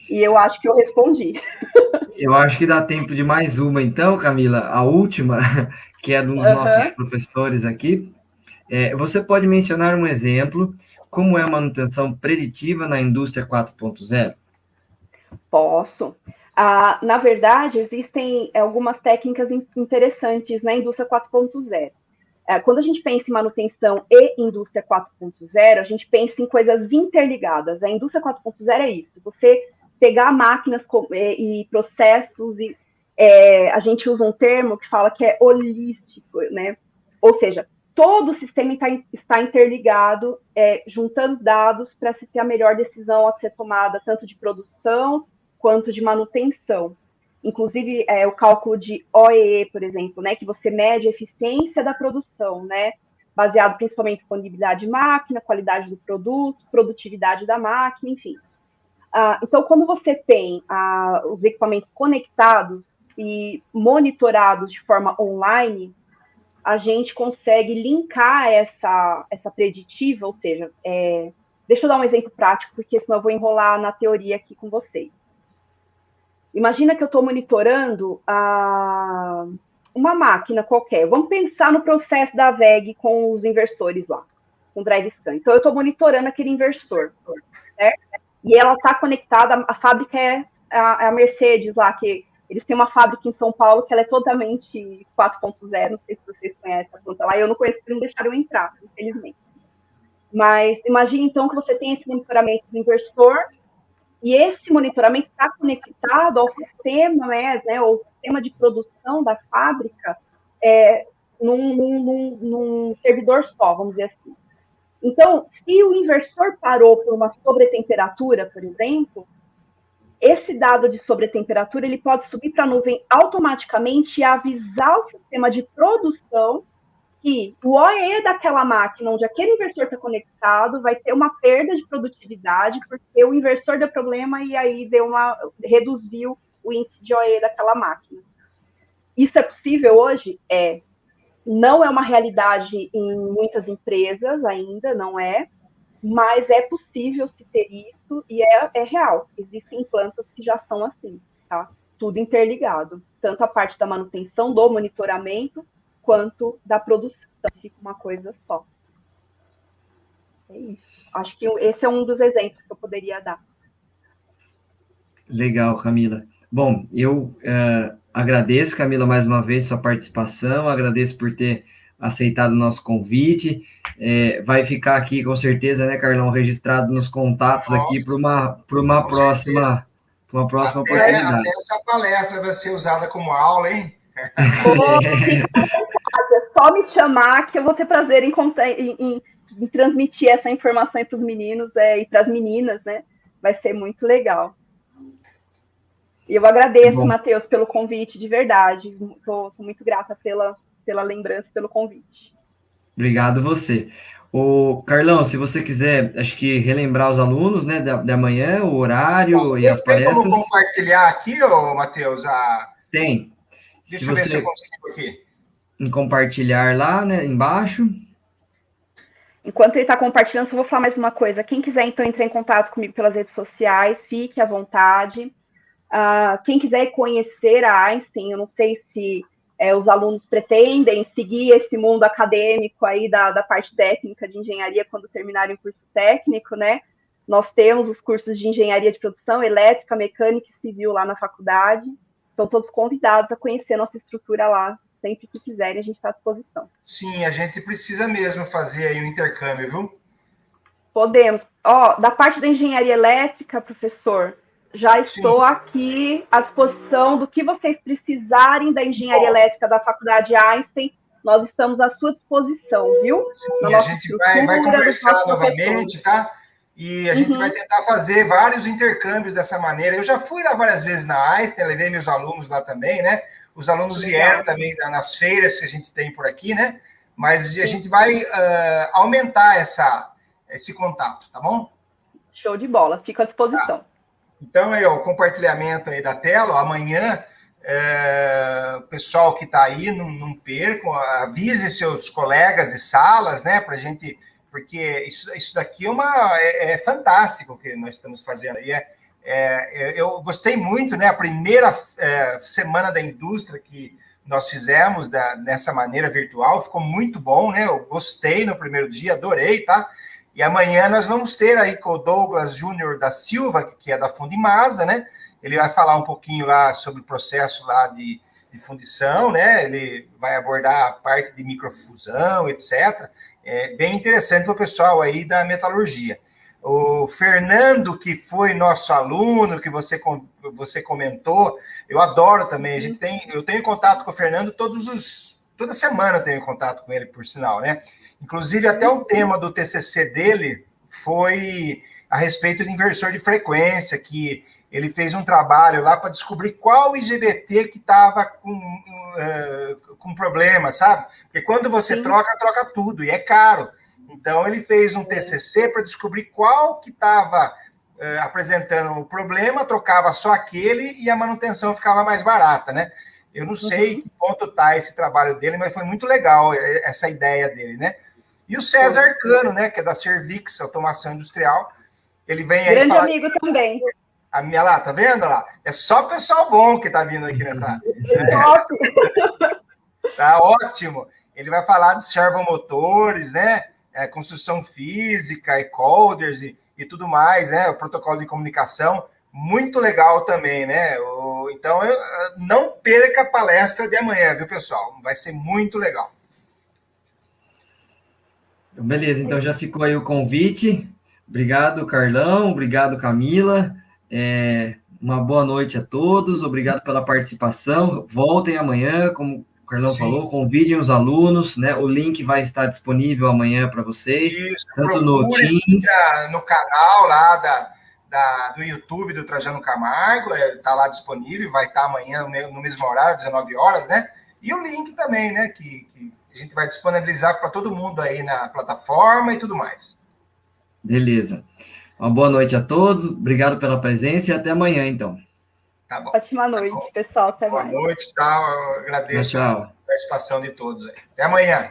E eu acho que eu respondi. Eu acho que dá tempo de mais uma, então, Camila. A última, que é um dos nossos professores aqui. Você pode mencionar um exemplo, como é a manutenção preditiva na indústria 4.0? Posso. Na verdade, existem algumas técnicas interessantes na indústria 4.0. Quando a gente pensa em manutenção e indústria 4.0, a gente pensa em coisas interligadas. A indústria 4.0 é isso, você pegar máquinas e processos, a gente usa um termo que fala que é holístico, né? Ou seja, todo o sistema está interligado, juntando dados para se ter a melhor decisão a ser tomada, tanto de produção quanto de manutenção. Inclusive, o cálculo de OEE, por exemplo, né, que você mede a eficiência da produção, né, baseado principalmente em disponibilidade de máquina, qualidade do produto, produtividade da máquina, enfim. Então, quando você tem os equipamentos conectados e monitorados de forma online, a gente consegue linkar essa preditiva, ou seja, deixa eu dar um exemplo prático, porque senão eu vou enrolar na teoria aqui com vocês. Imagina que eu estou monitorando uma máquina qualquer. Vamos pensar no processo da VEG com os inversores lá, com o Drive Scan. Então, eu estou monitorando aquele inversor, certo? E ela está conectada, a fábrica é a Mercedes lá, que eles têm uma fábrica em São Paulo que ela é totalmente 4.0, não sei se vocês conhecem a planta falar, eu não conheço, não deixaram eu entrar, infelizmente. Mas imagine, então, que você tem esse monitoramento do inversor, e esse monitoramento está conectado ao sistema, né, ou sistema de produção da fábrica, num servidor só, vamos dizer assim. Então, se o inversor parou por uma sobretemperatura, por exemplo, esse dado de sobretemperatura ele pode subir para a nuvem automaticamente e avisar o sistema de produção que o OE daquela máquina onde aquele inversor está conectado vai ter uma perda de produtividade porque o inversor deu problema e aí reduziu o índice de OE daquela máquina. Isso é possível hoje? Não é uma realidade em muitas empresas ainda, não é, mas é possível se ter isso e é real. Existem plantas que já são assim, tá? Tudo interligado, tanto a parte da manutenção, do monitoramento, quanto da produção, fica uma coisa só. É isso. Acho que esse é um dos exemplos que eu poderia dar. Legal, Camila. Bom, eu agradeço, Camila, mais uma vez sua participação, agradeço por ter aceitado o nosso convite. Vai ficar aqui, com certeza, né, Carlão, registrado nos contatos aqui para uma próxima oportunidade. Até essa palestra vai ser usada como aula, hein? É só me chamar que eu vou ter prazer em transmitir essa informação para os meninos e para as meninas, né? Vai ser muito legal. E eu agradeço, Matheus, pelo convite, de verdade. Estou muito grata pela lembrança, pelo convite. Obrigado você. Carlão, se você quiser, acho que relembrar os alunos, né, de amanhã, o horário e as palestras. Tem como compartilhar aqui, Matheus? Tem. Deixa eu ver se eu consigo aqui. Em compartilhar lá, né, embaixo. Enquanto ele está compartilhando, só vou falar mais uma coisa. Quem quiser, então, entrar em contato comigo pelas redes sociais, fique à vontade. Quem quiser conhecer a Einstein, eu não sei se os alunos pretendem seguir esse mundo acadêmico aí da parte técnica de engenharia quando terminarem o curso técnico, né? Nós temos os cursos de engenharia de produção, elétrica, mecânica e civil lá na faculdade. Estão todos convidados a conhecer nossa estrutura lá. Sempre que quiserem, a gente está à disposição. Sim, a gente precisa mesmo fazer aí um intercâmbio, viu? Podemos. Da parte da engenharia elétrica, professor, já estou aqui à disposição do que vocês precisarem da engenharia elétrica da Faculdade Einstein. Nós estamos à sua disposição, viu? Sim, a gente vai conversar novamente, tá? E a gente vai tentar fazer vários intercâmbios dessa maneira. Eu já fui lá várias vezes na Einstein, levei meus alunos lá também, né? Os alunos vieram também nas feiras que a gente tem por aqui, né? Mas a gente vai aumentar esse contato, tá bom? Show de bola, fico à disposição. Tá. Então, aí, o compartilhamento aí da tela, amanhã, o pessoal que está aí, não percam, avise seus colegas de salas, né? Pra gente, porque isso daqui é fantástico o que nós estamos fazendo. E eu gostei muito, né? A primeira semana da indústria que nós fizemos dessa maneira virtual, ficou muito bom, né? Eu gostei no primeiro dia, adorei, tá? E amanhã nós vamos ter aí com o Douglas Júnior da Silva, que é da Fundimasa, né? Ele vai falar um pouquinho lá sobre o processo lá de fundição, né? Ele vai abordar a parte de microfusão, etc. É bem interessante para o pessoal aí da metalurgia. O Fernando, que foi nosso aluno, que você comentou, eu adoro também. Eu tenho contato com o Fernando toda semana eu tenho contato com ele, por sinal, né? Inclusive, até o tema do TCC dele foi a respeito de inversor de frequência, que ele fez um trabalho lá para descobrir qual IGBT que estava com problema, sabe? Porque quando você troca tudo, e é caro. Então, ele fez um TCC para descobrir qual que estava apresentando o problema, trocava só aquele e a manutenção ficava mais barata, né? Eu não sei que ponto está esse trabalho dele, mas foi muito legal essa ideia dele, né? E o César Cano, né, que é da Servix Automação Industrial, ele vem aí grande amigo também. A minha lá, tá vendo lá? É só pessoal bom que tá vindo aqui nessa. Tá ótimo. Ele vai falar de servomotores, né? Construção física, e-coders e tudo mais, né? O protocolo de comunicação, muito legal também, né? Então, não perca a palestra de amanhã, viu, pessoal? Vai ser muito legal. Beleza, então já ficou aí o convite. Obrigado, Carlão. Obrigado, Camila. Uma boa noite a todos. Obrigado pela participação. Voltem amanhã, como o Carlão falou, convidem os alunos, né? O link vai estar disponível amanhã para vocês, Isso, tanto no procure Teams. no canal lá do YouTube do Trajano Camargo, está lá disponível, vai estar amanhã no mesmo horário, 19 horas, né? E o link também, né? Que a gente vai disponibilizar para todo mundo aí na plataforma e tudo mais. Beleza. Uma boa noite a todos. Obrigado pela presença e até amanhã, então. Tá bom. Ótima noite, pessoal. Até mais. Boa noite, tal. Eu agradeço tchau. A participação de todos aí. Até amanhã.